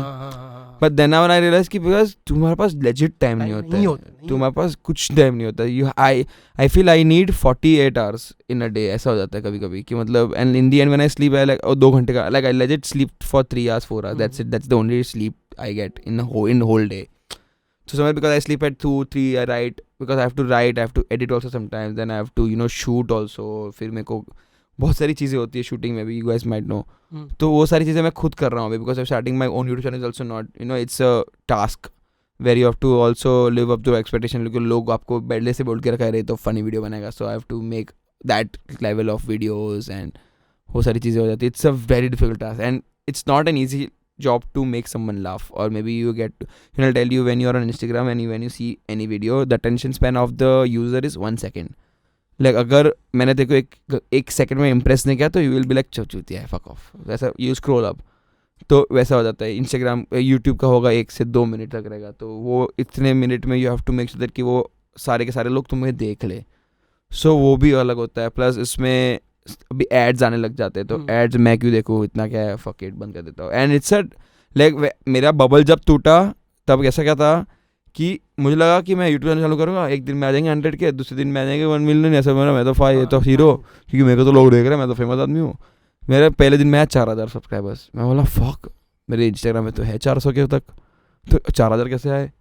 [SPEAKER 1] But then when I realise कि बिकॉज तुम्हारे पास लेजिट टाइम नहीं होता है, तुम्हारे पास कुछ टाइम नहीं होता है। I feel I need 48 hours in a day, ऐसा हो जाता है कभी कभी कि मतलब, and in the end when I sleep I like 2 घंटे का, like I legit sleep for 3 hours 4 hours, that's it, that's the only sleep I get in whole day. So sometimes because I sleep at 2-3, I write because I have to write, I have to edit also sometimes, then I have to shoot also. फिर मेरे को बहुत सारी चीज़ें होती है shooting में भी, you guys might know. तो वो सारी चीज़ें मैं खुद कर रहा हूँ अभी, because I'm starting my own YouTube channel is also not, it's a task where you have to also live up to expectation, क्योंकि लोग आपको पहले से बोल के रखा है तो funny video बनेगा, so I have to make that level of videos, and वो सारी चीज़ें हो जाती है. It's a very difficult task and it's not an easy job to make someone laugh, or maybe you get to, I'll tell you, when you're on Instagram and when you see any video, the attention span of the user is 1 second. Like अगर मैंने देखो एक second में impress नहीं किया तो you will be like चूतिया है, fuck off, वैसा you scroll up, तो वैसा हो जाता है. Instagram YouTube का होगा 1 से 2 मिनट तक रहेगा, तो वो इतने मिनट में you have to make sure that कि वो सारे के सारे लोग तुम्हें देख ले, so वो भी अलग होता है. प्लस इसमें अभी एड्स आने लग जाते हैं, तो एड्स मैं क्यों देखूँ, इतना क्या है, फक इट, बंद कर देता हूँ. एंड इट्स लाइक मेरा बबल जब टूटा तब ऐसा क्या था कि मुझे लगा कि मैं यूट्यूब चैनल चालू करूँगा, एक दिन में आ जाएंगे 100 के, दूसरे दिन में आ जाएंगे 1 मिलियन, ऐसा मेरा, मैं तो ये तो हीरो, क्योंकि मेरे को तो लोग देख रहे हैं, मैं तो फेमस आदमी हूँ. मेरे पहले दिन में आया 4000 सब्सक्राइबर्स. मैं बोला फक, मेरे इंस्टाग्राम में तो है 400 के तक, तो 4000 कैसे आए.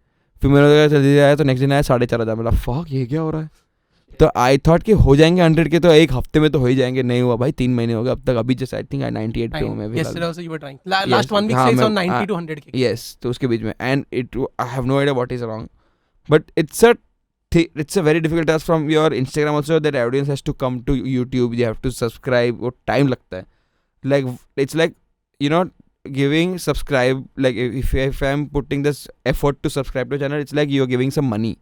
[SPEAKER 1] फिर मेरा जल्दी आया तो नेक्स्ट दिन आया 4500. बोला फक, ये क्या हो रहा है. तो आई थॉट कि हो जाएंगे 100 के, तो एक हफ्ते में तो हो ही जाएंगे. नहीं हुआ भाई, 3 महीने हो गए अब तक. अभी जस्ट आई थिंक 98 पे हूँ मैं.
[SPEAKER 2] Yesterday also you were trying. Last 1 week says on 90 to 100 के.
[SPEAKER 1] Yes, तो उसके बीच में, and I have no idea what is wrong, but it's a very difficult task from your Instagram also, that audience has to come to YouTube, you have to subscribe, वो time लगता है. Like it's like giving subscribe, like if I'm putting this effort to subscribe to a channel, it's like you're giving some money.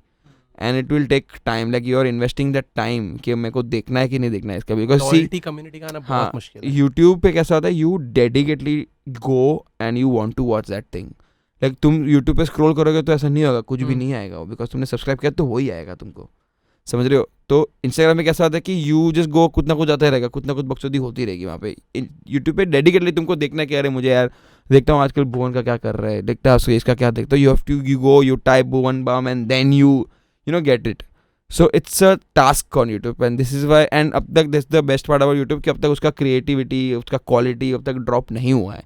[SPEAKER 1] And it will take time, like you are investing that time कि मेरे को देखना है कि नहीं देखना है इसका, because
[SPEAKER 2] loyalty community का ना बहुत मुश्किल है.
[SPEAKER 1] YouTube पे कैसा होता है, you dedicatedly go and you want to watch that thing. Like तुम YouTube पे scroll करोगे तो ऐसा नहीं होगा, कुछ भी नहीं आएगा, because तुमने सब्सक्राइब किया तो वही आएगा तुमको, समझ रहे हो. तो Instagram में कैसा होता है कि you just go, कुछ ना कुछ आता रहेगा, कुछ ना कुछ बकचोदी होती रहेगी वहाँ पे. YouTube पे डेडिकेटली तुमको देखना है कि अरे मुझे यार देखता हूँ आजकल भुवन का क्या कर रहा है, देखता है इसका क्या देखता हूँ. You have to go, you type Bhuvan Bam and then you get it. So it's a task on YouTube, and this is why, and अब तक this is the best part about YouTube कि अब तक उसका creativity, उसका quality अब तक drop नहीं हुआ है.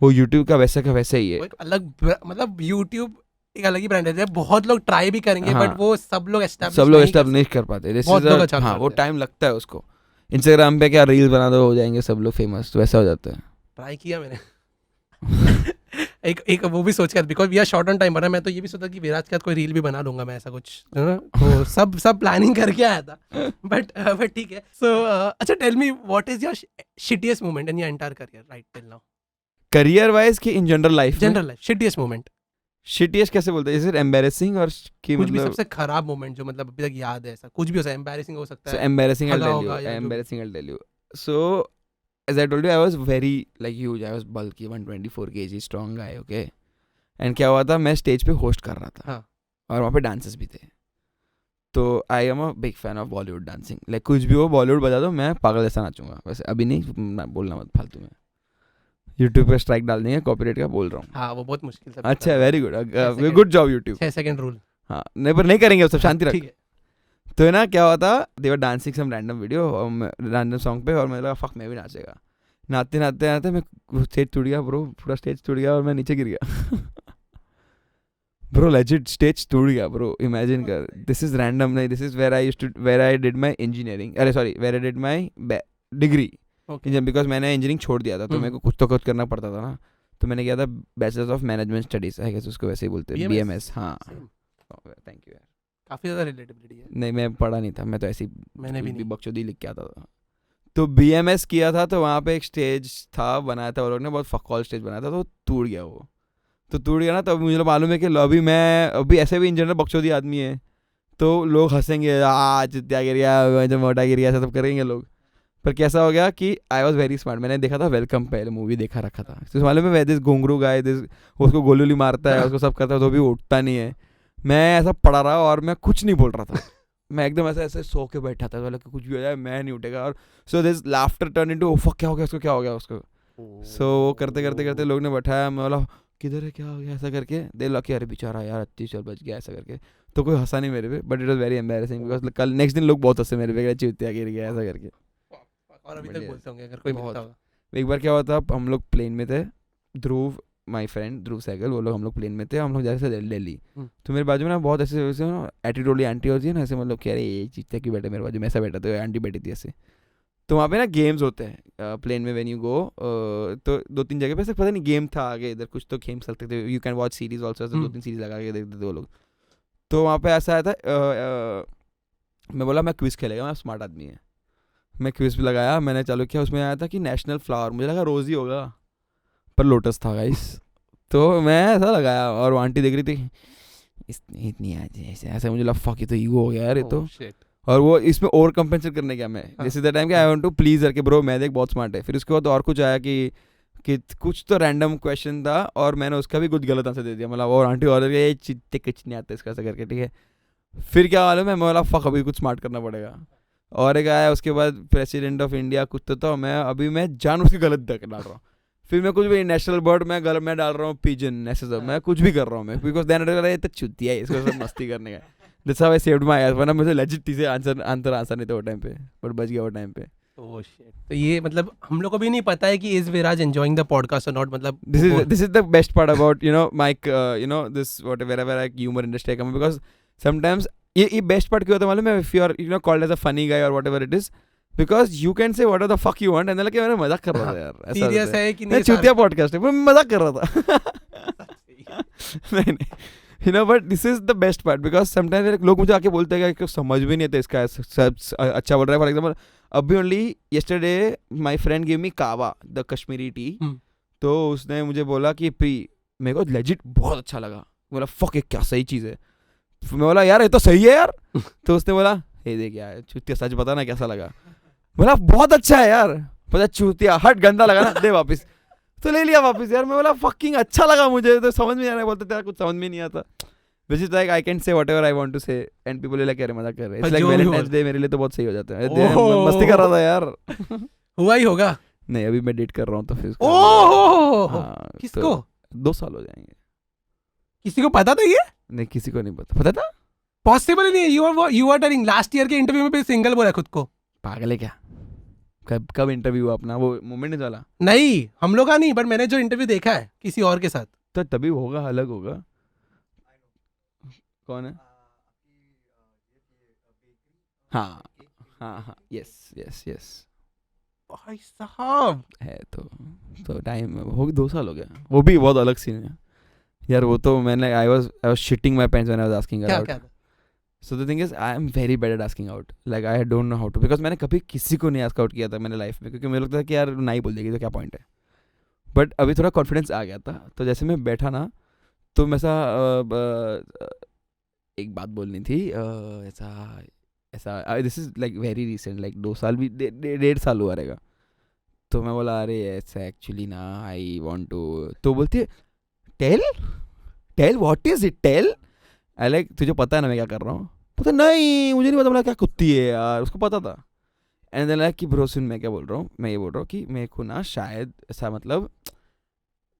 [SPEAKER 1] वो YouTube का वैसा का वैसा ही है.
[SPEAKER 2] एक अलग, मतलब YouTube एक अलग ही ब्रांड है. बहुत लोग ट्राई भी करेंगे, बट वो सब लोग एस्टैब्लिश नहीं कर पाते.
[SPEAKER 1] नहीं कर पाते. हाँ, वो टाइम लगता है उसको. इंस्टाग्राम पे क्या रील्स बना दो हो जाएंगे सब लोग फेमस, तो वैसा हो जाता है।
[SPEAKER 2] ट्राई किया मैंने एक वो भी सोच के, because we are short on time, बना मैं तो ये भी सोचा कि विराज के साथ कोई रील भी बना लूंगा मैं, ऐसा कुछ है ना, तो सब प्लानिंग करके आया था, बट ठीक है। सो अच्छा, tell me what is your shittiest moment in your entire career right till now?
[SPEAKER 1] Career wise कि in general life?
[SPEAKER 2] General life, shittiest moment.
[SPEAKER 1] Shittiest कैसे बोलते हैं? इज इट एम्बैरेसिंग और कि
[SPEAKER 2] कुछ भी
[SPEAKER 1] मतलब
[SPEAKER 2] सबसे खराब मोमेंट जो मतलब अभी तक याद है, ऐसा कुछ भी हो सकता है, एम्बैरेसिंग हो सकता
[SPEAKER 1] so
[SPEAKER 2] है,
[SPEAKER 1] embarrassing I'll
[SPEAKER 2] हगा
[SPEAKER 1] tell
[SPEAKER 2] होगा
[SPEAKER 1] you,
[SPEAKER 2] या जो भी।
[SPEAKER 1] embarrassing I'll tell you. So as I told you, I was very like huge. I was bulky, 124 kg strong guy, okay? And क्या हुआ था, मैं स्टेज पे होस्ट कर रहा था,
[SPEAKER 2] हाँ।
[SPEAKER 1] और वहाँ पे डांसर्स भी थे। तो I am a big fan of Bollywood dancing, like कुछ भी हो बॉलीवुड बजा दो मैं पागल जैसा नाचूंगा। वैसे अभी नहीं ना बोलना मत फालतू में, यूट्यूब पे स्ट्राइक डाल देंगे कॉपीराइट का, बोल रहा हूँ।
[SPEAKER 2] हाँ वो बहुत मुश्किल से।
[SPEAKER 1] अच्छा, very good,
[SPEAKER 2] second.
[SPEAKER 1] Good job YouTube.
[SPEAKER 2] 6 second rule.
[SPEAKER 1] हाँ नहीं, पर नहीं करेंगे, सब शांति रख।
[SPEAKER 2] ठीक है।
[SPEAKER 1] तो है ना, क्या हुआ था, they were dancing some random video, random song पे, और मैंने लगा फक मैं भी नाचेगा। नाचते नाचते नाचते मैं स्टेज टूट गया ब्रो, पूरा स्टेज टूट गया और मैं नीचे गिर गया ब्रो लेजिट स्टेज टूट गया ब्रो, इमेजिन कर। दिस इज रैंडम नहीं, this is where I did my engineering, अरे sorry where I did my degree, because मैंने इंजीनियरिंग छोड़ दिया था, तो मेरे को कुछ तो कुछ करना पड़ता था ना, तो मैंने किया था bachelors of management studies, I guess उसको वैसे ही बोलते हैं, BMS। हाँ थैंक यू यार,
[SPEAKER 2] काफी ज्यादा रिलेटेबिलिटी है।
[SPEAKER 1] नहीं मैं पढ़ा नहीं था, मैं तो ऐसी
[SPEAKER 2] मैंने भी नहीं।
[SPEAKER 1] बकचोदी लिख के आता था। तो BMS किया था, तो वहाँ पे एक स्टेज था बनाया था वो लोग ने, बहुत फकौल स्टेज बनाया था, तो टूट गया वो। तो टूट गया ना, तो मुझे मालूम है कि अभी ऐसे भी इन जनरल बकचोदी आदमी है, तो लोग हंसेंगे, चित्या गिर गया, जो मोटा गिर गया, ऐसा सब करेंगे लोग। पर कैसा हो गया कि आई वॉज वेरी स्मार्ट, मैंने देखा था वेलकम पहले मूवी देखा रखा था, तो मालूम है दिस घुंगरू गाय, दिस उसको गोली वोली मारता है, उसको सब करता है, तो भी उठता नहीं है। मैं ऐसा पढ़ा रहा और मैं कुछ नहीं बोल रहा था, मैं एकदम ऐसे ऐसे सो के बैठा था, मतलब कुछ भी हो जाए मैं नहीं उठेगा। और so this laughter turn into fuck क्या हो गया उसको, क्या हो गया उसको। सो वो करते करते करते लोग ने बैठाया, मैं बोला किधर है, क्या हो गया, ऐसा करके दे लो कि अरे बेचारा यार 30 साल बच गया, ऐसा करके। तो कोई हंसा नहीं मेरे पे, but it was very embarrassing, because कल नेक्स्ट दिन लोग बहुत हंसे मेरे पे, चिवतिया गिर गया ऐसा करके,
[SPEAKER 2] और अभी तक बोलते होंगे अगर कोई मिलता होगा।
[SPEAKER 1] एक बार क्या हुआ था, हम लोग प्लेन में थे, ध्रुव माई फ्रेंड ध्रुव सहगल, वो लोग हम लोग प्लेन में थे, हम लोग जा रहे थे दिल्ली। तो मेरे बाजू में ना बहुत ऐसे वैसे ना एटीट्यूड आंटी होती है ना, ऐसे मतलब कह रहे ये चीज़ क्यों बैठे मेरे बाजू में, ऐसा बैठा तो आंटी बैठी थी ऐसे। तो वहाँ पे ना गेम्स होते हैं प्लेन में, व्हेन यू गो, तो 2-3 जगह पे ऐसे पता नहीं गेम था आगे इधर, कुछ तो गेम्स चलते थे, you can watch series also, ऐसे 2-3 सीरीज लगा के देखते थे वो लोग। तो वहाँ पे ऐसा आया था, मैं बोला मैं क्विज खेलेगा, मैं स्मार्ट आदमी है, मैं क्विज भी लगाया, मैंने चालू किया, उसमें आया था कि नेशनल फ्लावर, मुझे लगा रोज़ ही होगा, पर लोटस था गाइस। तो मैं ऐसा लगाया, और वो आंटी देख रही थी, इतनी ऐसे ऐसे, मुझे लगा फक ये तो ईगो हो गया यार ये तो। और वो इसमें ओवर कंपेंसेट करने गया मैं, दिस इज द टाइम कि आई वांट टू प्लीज करके, ब्रो मैं देख बहुत स्मार्ट है। फिर उसके बाद और कुछ आया कि कुछ तो रैंडम क्वेश्चन था, और मैंने उसका भी कुछ गलत आंसर दे दिया, मतलब और आंटी और ये चित्ते कुछ नहीं आता इसका, ऐसा करके, ठीक है। फिर क्या मालूम है, मैं बोला फक अभी कुछ स्मार्ट करना पड़ेगा। और एक आया उसके बाद प्रेसिडेंट ऑफ इंडिया कुछ तो मैं जान उसकी गलत डाल रहा हूँ। फिर मैं कुछ भी नेशनल बर्ड मैं गलत मैं डाल रहा हूँ, पिजन ऐसे सब मैं कुछ भी कर रहा हूँ मैं, बिकॉज देन ये तो चुती है, इसको सब मस्ती करने का। That's how I saved my ass, वरना मुझे legit से आंसर नहीं था वो टाइम पे, बट बच गया वो टाइम पे।
[SPEAKER 2] Oh shit. तो ये मतलब हम लोग को भी नहीं पता है कि is Viraj enjoying the podcast और नॉट, मतलब
[SPEAKER 1] this is the best part about Mike, this wherever I humor industry come, because sometimes ये best part क्यों होता है मालूम है, if you are called as a funny guy or whatever it is, because you can say whatever the fuck you want, and like मैं मजाक कर रहा था यार,
[SPEAKER 2] सीरियस है कि नहीं,
[SPEAKER 1] चूतिया पॉडकास्ट है, मैं मजाक कर रहा था नहीं but this is the best part, because sometimes लोग मुझे आके बोलते हैं कि समझ भी नहीं आता इसका अच्छा बोल रहा है। फॉर एग्जाम्पल अभी only yesterday my friend gave me कावा द कश्मीरी टी, तो उसने मुझे बोला कि पी, मेरे को लेजिट बहुत अच्छा लगा, बोला फक ये क्या सही चीज़ है, मैं बोला यार ये तो सही है यार तो उसने बोला ये देख यार चूतिया सच बता ना कैसा लगा, बोला बहुत अच्छा है यार, पता चूतिया हट गंदा लगा ना, दे वापस, तो ले लिया वापस यार। मैं बोला फकिंग अच्छा लगा मुझे, तो समझ में आ रहा है, बोलते तेरा कुछ समझ में नहीं आता, which is like I can say whatever I want to say and people like अरे मजाक कर रहे हैं, it's like Valentine's Day मेरे लिए तो बहुत सही हो जाता है, मस्ती कर रहा था यार
[SPEAKER 2] हुआ ही होगा।
[SPEAKER 1] नहीं अभी मैं डेट कर रहा हूँ, तो फिर
[SPEAKER 2] किसको?
[SPEAKER 1] 2 साल हो जाएंगे।
[SPEAKER 2] किसी को पता था ये?
[SPEAKER 1] नहीं किसी को नहीं पता था,
[SPEAKER 2] पॉसिबल ही नहीं। You are telling last year के इंटरव्यू में भी सिंगल बोला खुद को, पागल है क्या?
[SPEAKER 1] कब इंटरव्यू हुआ अपना, वो मोमेंट नहीं चला?
[SPEAKER 2] नहीं हम लोग का नहीं, बट मैंने जो इंटरव्यू देखा है किसी और के साथ,
[SPEAKER 1] तो तभी होगा, अलग होगा। कौन है? हाँ यस
[SPEAKER 2] भाई साहब
[SPEAKER 1] है तो टाइम हो 2 साल हो गया. वो भी बहुत अलग सीन है यार. वो तो मैंने I was shitting my pants when I was asking
[SPEAKER 2] क्या
[SPEAKER 1] आउट.
[SPEAKER 2] क्या
[SPEAKER 1] So the thing is, I am very bad at asking out. Like I don't know how to, because मैंने कभी किसी को नहीं ask out किया था मैंने लाइफ में, क्योंकि मुझे लगता था कि यार नहीं बोल देगी तो क्या पॉइंट है. बट अभी थोड़ा कॉन्फिडेंस आ गया था. तो जैसे मैं बैठा ना, तो मैं एक बात बोलनी थी ऐसा this is like very recent, like 2 साल भी 1.5 साल हुआ रहेगा. तो मैं बोला अरे ऐसा एक्चुअली ना आई वांट टू. तो बोलती है tell what is it tell. I like तुझे पता है ना मैं क्या कर रहा हूँ. पता नहीं मुझे नहीं पता. बोला क्या कुत्ती है यार, उसको पता था. एंड देन लाइक कि ब्रो सुन मैं क्या बोल रहा हूँ, मैं ये बोल रहा हूँ कि मेरे को ना शायद ऐसा मतलब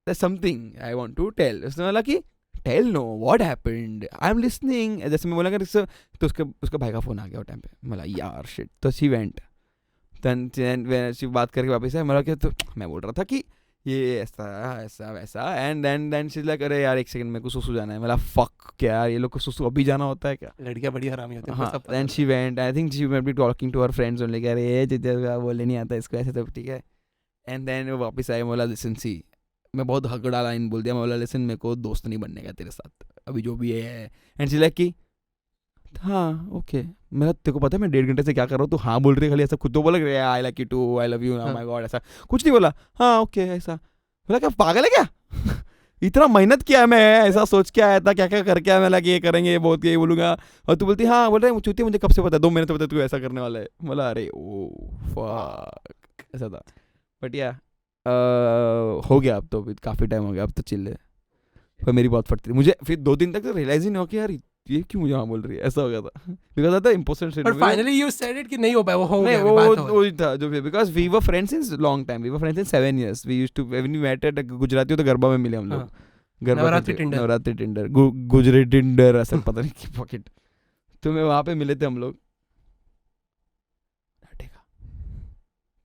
[SPEAKER 1] something I want to tell. उसने बोला कि tell no what happened I am listening. जैसे मैं बोला कि तो उसका भाई का फ़ोन आ गया वो टाइम पे. बोला यार शिट. तो शी वेंट. देन शी बात करके वापस आया. बोला कि तो मैं बोल रहा था कि ये ऐसा वैसा. एंड देन शी लाइक अरे यार 1 सेकंड मेरे को सुसु जाना है. मतलब फक क्या यार, ये लोग को सुसु अभी जाना होता है क्या.
[SPEAKER 2] लड़कियां बड़ी हरामी होती हैं.
[SPEAKER 1] हाँ. Then she went. I think she may be talking to her friends only. अरे ये जितना बोलने नहीं आता इसको ऐसे, तो ठीक है. एंड देन वो वापस आए. बोला लिसन सी, मैं बहुत हकड़ा लाइन बोल दिया. मैं बोला लिसन मेरे को दोस्त नहीं बनने का तेरे साथ अभी जो भी है. एंड शी लाइक कि हाँ ओके. मैं तेरे को पता है मैं 1.5 घंटे से क्या कर रहा हूँ. तो हाँ बोल रही है खाली. ऐसा खुद तो बोला I like you too, I love you, oh my god, ऐसा कुछ नहीं बोला. हाँ ओके ऐसा. बोला क्या पागल है क्या इतना मेहनत किया है मैं, ऐसा सोच के आया था क्या क्या करके आया. मैं लगा ये करेंगे ये बहुत ये बोलूँगा. और तू बोलती हाँ. बोल रहे चूती मुझे कब से पता है, 2 महीने से पता है तू ऐसा करने वाला है. बोला अरे ओ फक ऐसा था. बट या हो गया अब तो काफ़ी टाइम हो गया. अब तो चिल्ले. पर मेरी बहुत फटती थी. मुझे फिर 2 दिन तक तो रियलाइज ही नहीं हो कि यार ये क्यों मुझे हाँ बोल रही है. ऐसा हो गया था. Because of the impostor.
[SPEAKER 2] But finally you said it कि नहीं हो पाया. वो हो
[SPEAKER 1] नहीं
[SPEAKER 2] गया. बात हो
[SPEAKER 1] वो था जो. Because we were friends since long time. We were friends in 7 years. We used to when we met at Gujarati तो गरबा में मिले हम लोग. नवरात्रि टिंडर गुजरे टिंडर ऐसा पता नहीं की पॉकेट. तो मैं वहाँ पे मिले थे हम लोग.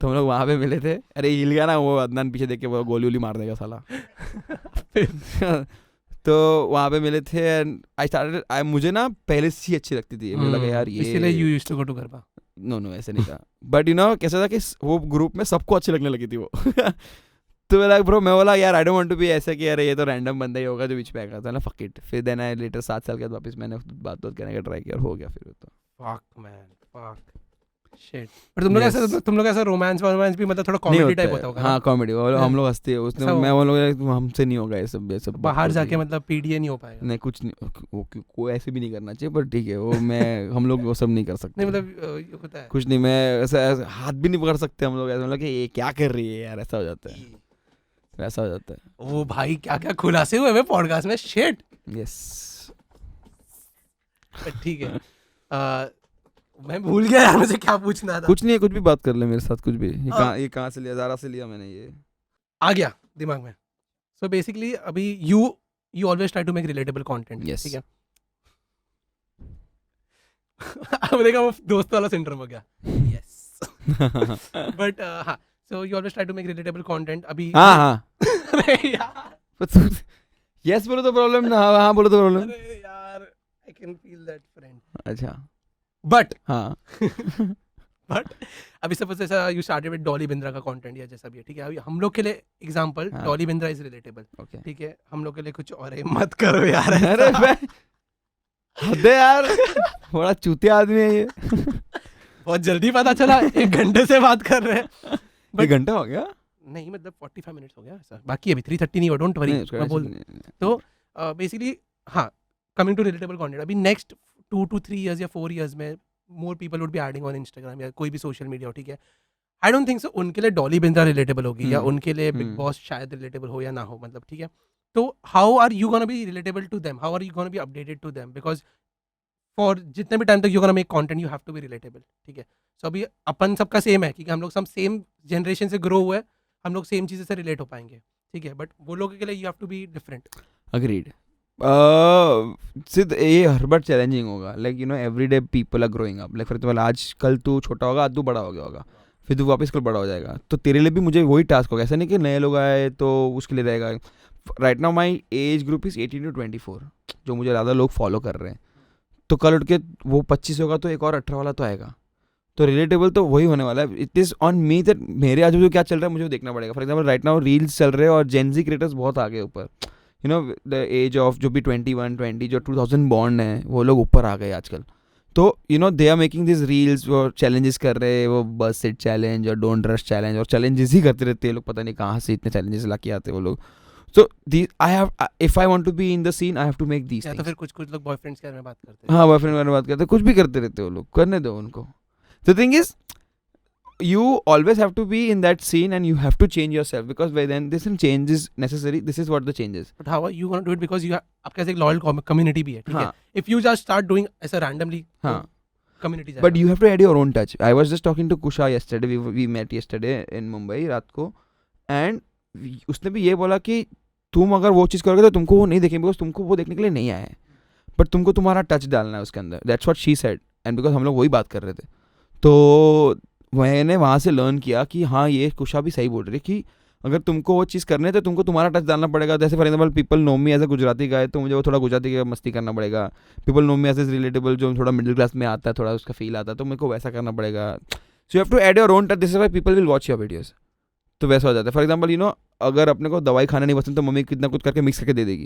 [SPEAKER 1] तो हम लोग वहाँ पे मिले थे. अरे हिल गया ना वो अदनान पीछे देख के वो गोली वोली मार देगा साला. तो वहाँ पे मिले थे. एंड आई स्टार्टेड मुझे ना पहले से ही अच्छी लगती थी. मुझे लगा यार ये
[SPEAKER 2] इसलिए you used to go to garba.
[SPEAKER 1] No ऐसे नहीं था. बट यू नो कैसा था कि वो ग्रुप में सबको अच्छी लगने लगी थी वो. तो मैं ब्रो मैं बोला यार I don't want to be ऐसा कि अरे ये तो रैंडम बंदा ही होगा जो बीच पे आएगा. तो ना फक इट. फिर देन आई लेटर 7 साल के बाद वापस मैंने बात करने का ट्राई किया और हो गया फिर. तो
[SPEAKER 2] फक मैन फक शिट. पर तुम लोग ऐसा रोमांस भी मतलब थोड़ा कॉमेडी टाइप होता होगा.
[SPEAKER 1] हाँ कॉमेडी. हम लोग हंसते हैं उसने. मैं बोल हमसे नहीं होगा ये सब
[SPEAKER 2] बाहर जाके मतलब पीडीए नहीं हो पाएगा.
[SPEAKER 1] नहीं कुछ नहीं. कोई ऐसे भी नहीं करना चाहिए. पर ठीक है वो मैं हम लोग वो सब नहीं कर सकते.
[SPEAKER 2] नहीं मतलब होता है
[SPEAKER 1] कुछ नहीं. मैं ऐसा हाथ भी नहीं पकड़ सकते हम लोग. ऐसा मतलब कि ये क्या कर रही है यार. ऐसा हो जाता है. वैसा हो जाता है.
[SPEAKER 2] ओ भाई क्या क्या खुलासे हुए पॉडकास्ट में. शिट.
[SPEAKER 1] यस
[SPEAKER 2] ठीक है. मैं भूल गया यार मुझे क्या पूछना था.
[SPEAKER 1] कुछ नहीं है. कुछ भी बात कर ले मेरे साथ. कुछ भी. ये कहाँ से लिया. ज़ारा से लिया मैंने. ये
[SPEAKER 2] आ गया दिमाग में. सो बेसिकली अभी you always try to make relatable content. ठीक है. अब देखा वो दोस्त वाला सिंड्रोम हो गया. यस. बट हाँ. So you always try to make relatable content. अभी हाँ. अरे यार
[SPEAKER 1] यस बोलो तो प्रॉब्लम ना. हाँ बोलो तो प्रॉब्लम.
[SPEAKER 2] अरे यार I can feel that friend.
[SPEAKER 1] अच्छा.
[SPEAKER 2] बट
[SPEAKER 1] हाँ.
[SPEAKER 2] बट अभी सपोज ऐसा you started with Dolly Bindra का कंटेंट या जैसा भी है. ठीक है. अभी हम लोग के लिए example Dolly Bindra is relatable. ठीक है. हम लोग के लिए कुछ और है. मत करो यार.
[SPEAKER 1] अरे हद है यार. बड़ा चूतिया आदमी है ये.
[SPEAKER 2] बहुत जल्दी पता चला. 1 घंटे से बात कर रहे हैं.
[SPEAKER 1] 1 घंटा हो गया.
[SPEAKER 2] नहीं मतलब 45 मिनट्स हो गया सर. बाकी अभी 3:30 नहीं हुआ. Don't worry. मैं बोल. तो बेसिकली हाँ कमिंग टू रिलेटेबल कंटेंट. अभी नेक्स्ट 2 to 3 years या 4 years में more people would be adding on Instagram या कोई भी सोशल मीडिया हो. ठीक है. आई डोंट थिंक सो उनके लिए डॉली बिंद्रा रिलेटेबल होगी या उनके लिए बिग बॉस शायद रिलेटेबल हो या ना हो. मतलब ठीक है. तो how are you gonna be relatable to them. How are you gonna be updated to them. Because for जितने भी टाइम तक you gonna make content you have to be relatable. ठीक है. सो अभी अपन सबका सेम है क्योंकि हम लोग सब सेम जनरेशन से ग्रो हुए. हम लोग सेम चीज़ें से रिलेट हो पाएंगे. ठीक है. बट वो लोगों के लिए you have to be different.
[SPEAKER 1] Agreed. सिर्फ ये हर बार चैलेंजिंग होगा. Like you know everyday people are growing up. Like for example आज कल तू छोटा होगा आज तू बड़ा हो गया होगा. फिर तू वापस कल बड़ा हो जाएगा. तो तेरे लिए भी मुझे वही टास्क होगा. ऐसा नहीं कि नए लोग आए तो उसके लिए रहेगा. Right now my age group is 18 to 24 जो मुझे ज़्यादा लोग फॉलो कर रहे हैं. तो कल उठ के वो 25 होगा तो एक और 18 वाला तो आएगा. तो रिलेटेबल तो वही होने वाला है. It is on me that मेरे आजू बाजू क्या चल रहा है मुझे वो देखना पड़ेगा. For example right now reels चल रहे हैं और जेनजी क्रिएटर्स बहुत आगे ऊपर. You know the age of जो भी 21-20 जो 2000 बॉर्न है वो लोग ऊपर आ गए आजकल. तो you know they are making this reels, वो चैलेंजेस कर रहे हैं, वो बस सिट चैलेंज और डोंट रश चैलेंज और चैलेंजेस ही करते रहते हैं लोग. पता नहीं कहाँ से इतने चैलेंजेस ला के आते हैं वो लोग. So I have, if I want to be in the scene, I have to make these
[SPEAKER 2] या
[SPEAKER 1] things.
[SPEAKER 2] तो फिर कुछ लोग बॉयफ्रेंड्स के बारे में बात करते हैं.
[SPEAKER 1] हाँ बॉयफ्रेंड के बारे में बात करते हैं, कुछ भी करते रहते हैं वो लोग, करने दो उनको. The thing is, you always have to be in that scene and you have to change yourself because by then this change is necessary. This is what the change is.
[SPEAKER 2] But how are you going to do it because you have आपके पास एक loyal community भी है, ठीक है.
[SPEAKER 1] हाँ.
[SPEAKER 2] If you just start doing ऐसा randomly,
[SPEAKER 1] हाँ.
[SPEAKER 2] community जाएगा.
[SPEAKER 1] But you have to add your own touch. I was just talking to Kusha yesterday. We met yesterday in Mumbai रात को, and उसने भी ये बोला कि तुम अगर वो चीज़ करोगे तो तुमको वो नहीं देखेंगे बिकॉज तुमको वो देखने के लिए नहीं आया है, बट तुमको तुम्हारा टच डालना है उसके अंदर. That's what she said. And because हम लोग वही बात कर रहे थे, तो मैंने वहाँ से लर्न किया कि हाँ ये कुशा भी सही बोल रही है कि अगर तुमको वो चीज़ करनी है तो तुमको तुम्हारा टच डालना पड़ेगा. जैसे for example people know me as a Gujarati guy, तो मुझे वो थोड़ा गुजराती का मस्ती करना पड़ेगा. People know me as as relatable, जो थोड़ा मिडिल क्लास में आता है, थोड़ा उसका फील आता है, तो मेरे को वैसा करना पड़ेगा. So you have to add your own touch. This is why people will watch your videos. तो वैसा हो जाता है. फॉर एग्जाम्पल यू नो अगर अपने को दवाई खाना नहीं पसंद तो मम्मी कितना कुछ करके मिक्स करके दे देगी.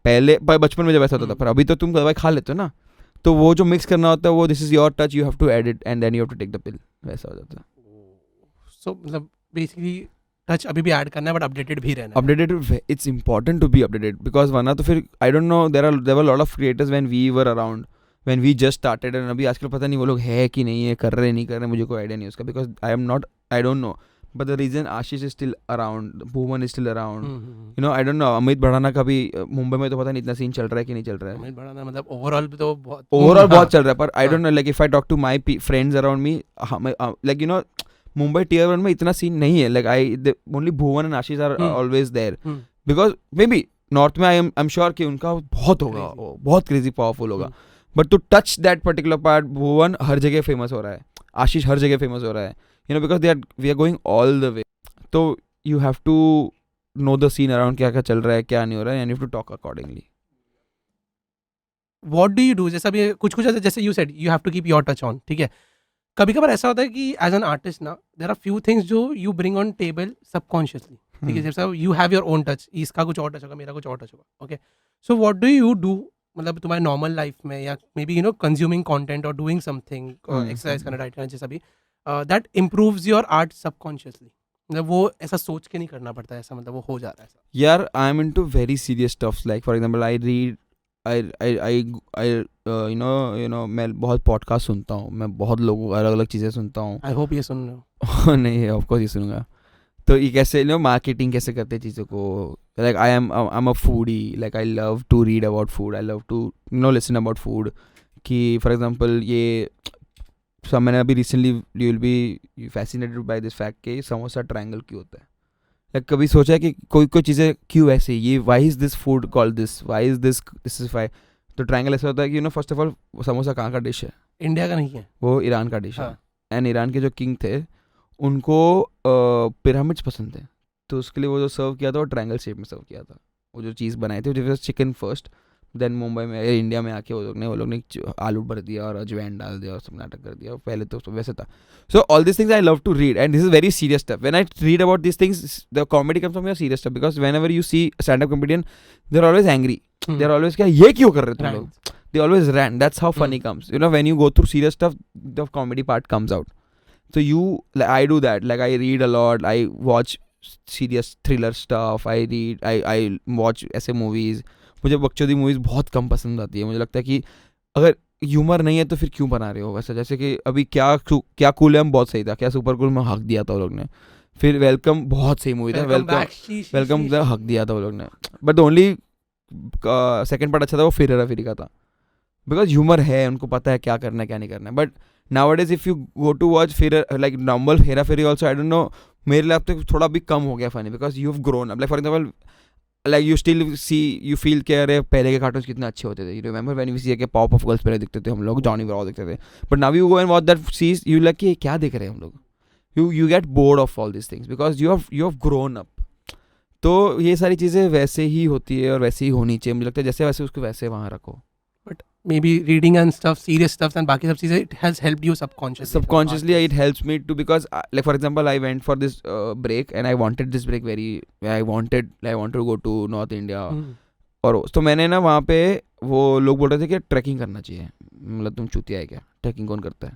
[SPEAKER 1] पहले बचपन में जब ऐसा होता था, पर अभी तो तुम दवाई खा लेते हो ना, तो वो जो मिक्स करना होता है वो this is your touch, you have to add it and then you have to take the pill. वैसा हो जाता है.
[SPEAKER 2] सो मतलब बेसिकली टच अभी भी ऐड करना है बट अपडेटेड भी रहना है.
[SPEAKER 1] Updated, it's important to be updated because वरना तो फिर I don't know there were lot of creators when we were around, when we just started. And अभी आजकल पता नहीं वो लोग है कि नहीं है, कर रहे नहीं कर रहे, मुझे कोई आइडिया नहीं उसका because I don't no. But the reason Ashish is still around, Bhuvan is still around, you know, I don't know. Amit Bhadana का भी मुंबई में तो पता नहीं इतना सीन चल रहा है कि नहीं चल रहा है.
[SPEAKER 2] अमित भड़ाना मतलब ओवरऑल भी तो बहुत
[SPEAKER 1] बहुत चल रहा है, पर I don't know, like if I talk to my friends around me, like you know, Mumbai tier 1 में इतना सीन नहीं है. Like only Bhuvan and Ashish are always there because maybe north में I'm sure कि उनका बहुत होगा, बहुत क्रेजी पावरफुल होगा. But to touch that particular part, Bhuvan हर जगह फेमस हो रहा है, आशीष हर जगह फेमस हो रहा है, you know, because we are going all the way. तो you have to know the scene around, क्या क्या चल रहा है, क्या नहीं हो रहा है, and you have to talk accordingly.
[SPEAKER 2] What do you do? जैसा भी कुछ जैसे you said you have to keep your touch on, ठीक है. कभी कभार ऐसा होता है कि एज एन आर्टिस्ट ना देयर आर फ्यू थिंग्स जो you bring on table subconsciously, ठीक है. जैसा you have your own touch, इसका कुछ और टच होगा, मेरा कुछ और टच होगा, okay. So what do you do, मतलब तुम्हारे नॉर्मल लाइफ में या may be you know consuming content और डूइंग समथिंग, एक्सरसाइज करना, डाइट करना, जैसा भी, that improves your art subconsciously. मतलब वो ऐसा सोच के नहीं करना पड़ता है, ऐसा मतलब वो हो जा रहा है ऐसा.
[SPEAKER 1] यार I am into very serious stuffs, like for example I read, you know मैं बहुत पॉडकास्ट सुनता हूँ, मैं बहुत लोगों अलग अलग चीज़ें सुनता हूँ.
[SPEAKER 2] आई होप ये सुन रहे हो.
[SPEAKER 1] नहीं, ऑफकोर्स ये सुनूंगा. तो ये कैसे यू नो मार्केटिंग कैसे करते हैं चीज़ों को. Like I am a foodie, like I love to read about food, I love to you know listen about food. कि फॉर एग्जांपल ये सब मैंने अभी recently, you will be fascinated by this fact कि समोसा ट्रायंगल क्यों होता है. Like कभी सोचा है कि कोई कोई चीज़ें क्यों ऐसे, ये why is this food called this, why is this is why. तो ट्रायंगल ऐसा होता है कि you know first of all samosa कहाँ का डिश है?
[SPEAKER 2] इंडिया का नहीं है,
[SPEAKER 1] वो ईरान का डिश है. एंड ईरान के जो किंग थे उनको पिरामिड्स पसंद थे, तो उसके लिए वो जो सर्व किया था वो ट्रायंगल शेप में सर्व किया था. वो जो चीज़ बनाई थी वो चिकन फर्स्ट, देन मुंबई में इंडिया में आके वो लोग ने आलू भर दिया और अजवाइन डाल दिया और सब नाटक कर दिया. पहले तो वैसे था. So all this things I love to read and this is very serious stuff. When I read about this things the comedy comes from your serious stuff, because whenever you see stand up comedian they are always angry, they are always क्या ये क्यों कर रहे तुम लोग, they always rant. That's how funny comes, you know, when you go through serious stuff the comedy part comes out. So I do that. Like I read a lot. I watch serious thriller stuff. I watch ऐसे movies. मुझे बकचोदी movies बहुत कम पसंद आती है. मुझे लगता है कि अगर ह्यूमर नहीं है तो फिर क्यों बना रहे हो वैसा. जैसे कि अभी क्या कूल है, हम बहुत सही था, क्या सुपर कूल में हक दिया था वो लोग ने. फिर वेलकम बहुत सही मूवी था, वेलकम हक दिया था वो लोग ने. But the only second part अच्छा था वो फिर हेरा फेरी का था, बिकॉज ह्यूमर है, उनको पता है क्या करना है क्या नहीं करना है. But nowadays if you go to watch like normal Hera Pheri also, I don't know, मेरे लिए अब तक थोड़ा भी कम हो गया funny, because you've grown up. Like for example, like you still see, you feel कि अरे पहले के कार्टून्स कितने अच्छे होते थे. You remember when we see के पॉप ऑफ गर्ल्स पहले दिखते थे हम लोग, जॉनी ब्रावो दिखते थे. But now you go and watch that series, you like कि क्या देख रहे हैं हम लोग. You get bored of all these things because you have grown up. तो ये सारी चीज़ें वैसे ही होती है और वैसे ही होनी चाहिए. मुझे लगता है जैसे वैसे उसको वैसे वहाँ रखो.
[SPEAKER 2] But maybe reading and stuff, serious stuff and बाकी सब चीजें, it has helped you
[SPEAKER 1] subconsciously it helps me to, because like for example I went for this break and I wanted this break I wanted to go to North India. और तो मैंने ना वहाँ पे वो लोग बोल रहे थे कि ट्रैकिंग करना चाहिए, मतलब तुम चूतिया है क्या, ट्रैकिंग कौन करता है,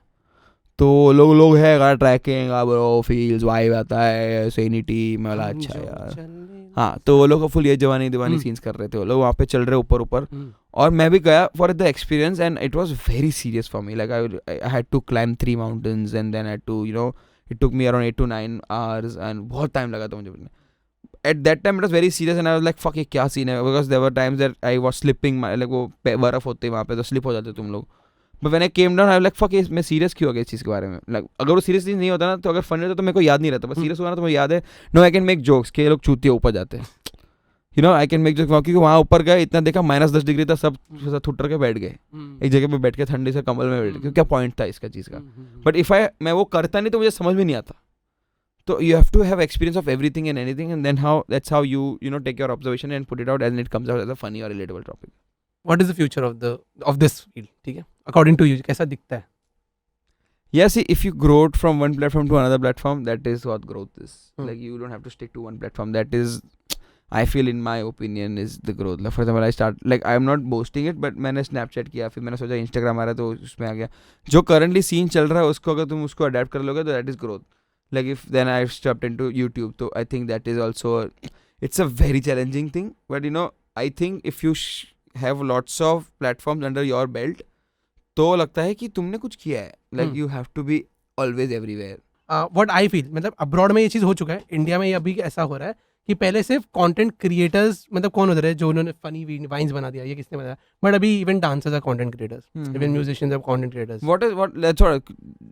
[SPEAKER 1] तो लोग है यार ट्रैकिंग, अब फील्स वाइब आता है, सेनिटी, मैं बोला अच्छा यार हाँ, तो वो लोग फुल ये जवानी दीवानी सीन्स कर रहे थे, वो लोग वहाँ पे चल रहे ऊपर और मैं भी गया for the experience and it was very serious for me, like I had to climb 3 mountains and then had to it took me around 8 to 9 hours and बहुत टाइम लगा था मुझे. At that time it was very serious and I was like fuck ये क्या scene है, because there were times that I was slipping, like वो बर्फ होते वहाँ पे तो स्लिप हो जाते तुम लोग. But when I came down I was like fuck मैं सीरियस क्यों हो गया इस चीज़ के बारे में, like अगर वो सीरियस नहीं होता ना, तो अगर फनी होता तो मेरे को याद नहीं रहता, बस सीरियस हुआ ना तो मुझे याद है. No I can make jokes कि ये लोग चूतिया ऊपर जाते हैं, आई कैन मेक जोक्स, क्योंकि वहाँ ऊपर गए इतना देखा -10 डिग्री था, सब थुट्टर के बैठ गए एक जगह पे बैठ के ठंडे से कंबल में बैठ के, क्या पॉइंट था इसका चीज़ का. बट इफ मैं वो करता नहीं तो मुझे समझ में नहीं आता. So you have to have experience of everything and anything, and then that's how you take your observation and put it out, and it comes out as a funny or relatable topic.
[SPEAKER 2] What is the future of this field? ठीक है, according to you कैसा दिखता है?
[SPEAKER 1] Yeah, see, if you grow from one platform to another platform, that is what growth is. Like you don't have to stick to one platform. That is, I feel, in my opinion, is the growth. Like for example, I start, like I am not boasting it, but मैंने Snapchat किया, फिर मैंने सोचा Instagram आ रहा है तो उसमें आ गया. जो currently scene चल रहा है उसको अगर तुम उसको adapt कर लोगे तो that is growth. Like if then I've stepped into YouTube, so I think that is also it's a very challenging thing, but I think if you have lots of platforms under your belt, तो लगता है कि तुमने कुछ किया है. Like you have to be always everywhere.
[SPEAKER 2] What I feel, मतलब abroad में ये चीज़ हो चुका है, इंडिया में ये अभी ऐसा हो रहा है कि पहले सिर्फ कंटेंट क्रिएटर्स, मतलब कौन होते रहे जो उन्होंने फनी वाइन्स बना दिया, ये किसने बनाया, बट अभी even dancers are content creators, even musicians are content creators.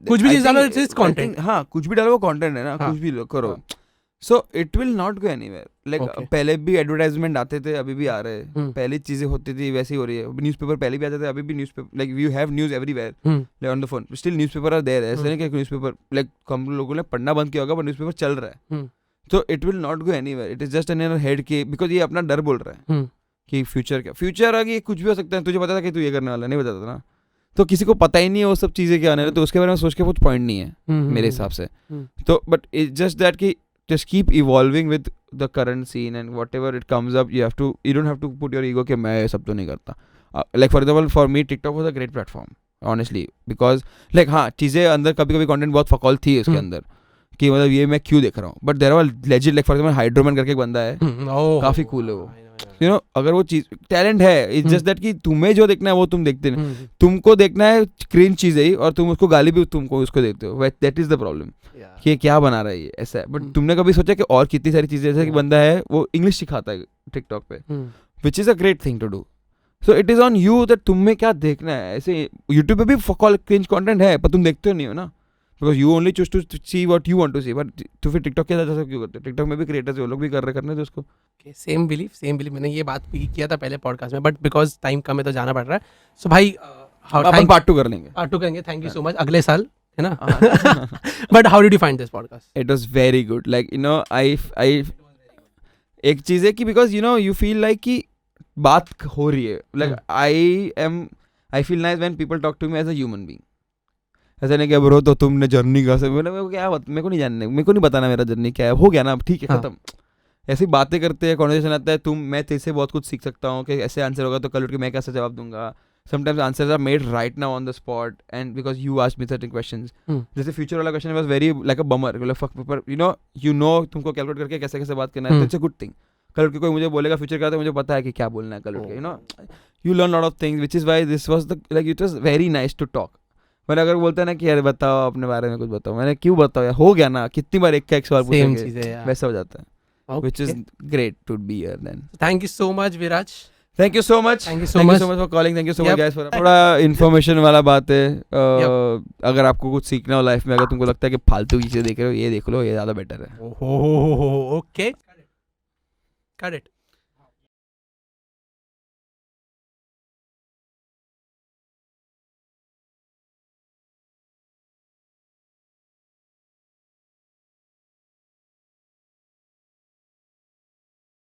[SPEAKER 2] कुछ भी चीज डालो इट्स कंटेंट.
[SPEAKER 1] हाँ, कुछ भी डालो वो कंटेंट है ना, कुछ भी करो. So it will not go anywhere. Like पहले भी एडवर्टाइजमेंट आते थे, अभी भी आ रहे हैं, पहले चीजें होती थी वैसी हो रही है. न्यूज़पेपर पहले भी आते थे, अभी भी newspaper, like you have news everywhere, like on the phone still newspaper are there. ऐसा नहीं कि न्यूज़पेपर लाइक हम लोगों ने पढ़ना बंद किया होगा, बट न्यूज़पेपर चल रहा है. तो it will not go anywhere. It is just in your head के, बिकॉज ये अपना डर बोल रहा है कि फ्यूचर क्या, फ्यूचर आगे कुछ भी हो सकता है. तुझे पता था कि तू ये करने वाला, नहीं पता था ना, तो किसी को पता ही नहीं है वो सब चीज़ें क्या आने वाली, तो उसके बारे में सोच के कुछ पॉइंट नहीं है मेरे हिसाब से. तो बट इट्स जस्ट दैट कि just keep evolving with the current scene and whatever it comes up, you don't have to put your ego कि मैं ये सब तो नहीं करता. Like for example for me TikTok was a great platform honestly, because like हाँ चीज़ें अंदर कभी कंटेंट बहुत फकौल थी उसके अंदर कि मतलब ये मैं क्यों देख रहा हूँ, but there are legit, like for example Hydroman करके एक बंदा है, काफ़ी कूल है वो. अगर वो चीज टैलेंट है, इट्स जस्ट दैट कि तुम्हें जो देखना है वो तुम देखते नहीं, तुमको देखना है क्रिंज चीज़ ही, और तुम उसको गाली भी तुमको उसको देखते हो. दैट इज द प्रॉब्लम कि क्या बना रहा है ये, ऐसा है. बट तुमने कभी सोचा कि और कितनी सारी चीज़ें, जैसे कि बंदा है वो इंग्लिश सिखाता है टिकटॉक पे, which is a great thing to do. So it is on you that तुम्हें क्या देखना है. ऐसे यूट्यूब पे भी फॉल क्रिंज कंटेंट है, पर तुम देखते हो नहीं हो ना, because you only choose to see what you want to see. But तो फिर टिकटॉक के साथ क्यों करते? टिकटॉक में भी क्रिएटर्स वो लोग भी कर रहे, करने दो उसको.
[SPEAKER 2] सेम बिलीव मैंने ये बात भी किया था पहले पॉडकास्ट में, बट बिकॉज टाइम कम है तो जाना पड़ रहा है. सो भाई
[SPEAKER 1] अपन पार्ट 2 कर लेंगे.
[SPEAKER 2] Thank you so much. अगले साल है ना. But how did you find this podcast?
[SPEAKER 1] It was very good. Like I एक चीज़ है कि बिकॉज यू फील लाइक कि बात हो रही है. Like I feel nice when people talk to me as a human being. ऐसा नहीं क्या ब्रो तो तुमने जर्नी का मेरे को क्या मेरे को नहीं जानने, मेरे को नहीं बताना मेरा जर्नी क्या है, हो गया ना, ठीक है, खत्म. ऐसी बातें करते हैं, कॉन्वर्सेशन आता है, मैं तेरे से बहुत कुछ सीख सकता हूँ कि ऐसे आंसर होगा तो कल उठ के मैं कैसे जवाब दूंगा. Sometimes answers are made right now on the spot and because you asked me certain questions. जैसे फ्यूचर वाला question was very like a bummer, you know तुमको कैलकुलेट करके कैसे कैसे बात करना है. It's a good thing. कल उठ के कोई मुझे बोलेगा फ्यूचर का, तो मुझे पता है कि क्या बोलना है कल उठ के. You learn lot of things, which is why this was the like it was very nice to talk. मैंने अगर बोलता है ना कि यार बताओ अपने बारे में कुछ बताओ, मैंने क्यों बताओ यार, हो गया ना, कितनी बार एक का एक सवाल पूछेंगे, वैसा हो जाता है. Which is great to be here then.
[SPEAKER 2] Thank you so much Viraj.
[SPEAKER 1] Thank you so much for calling. Thank you so much guys for थोड़ा इन्फॉर्मेशन वाला बात है. अगर आपको कुछ सीखना हो लाइफ में, अगर तुमको लगता है कि फालतू की चीज़ें देख रहे हो, ये देख लो, ये ज़्यादा बेटर है.
[SPEAKER 2] Okay. Cut it.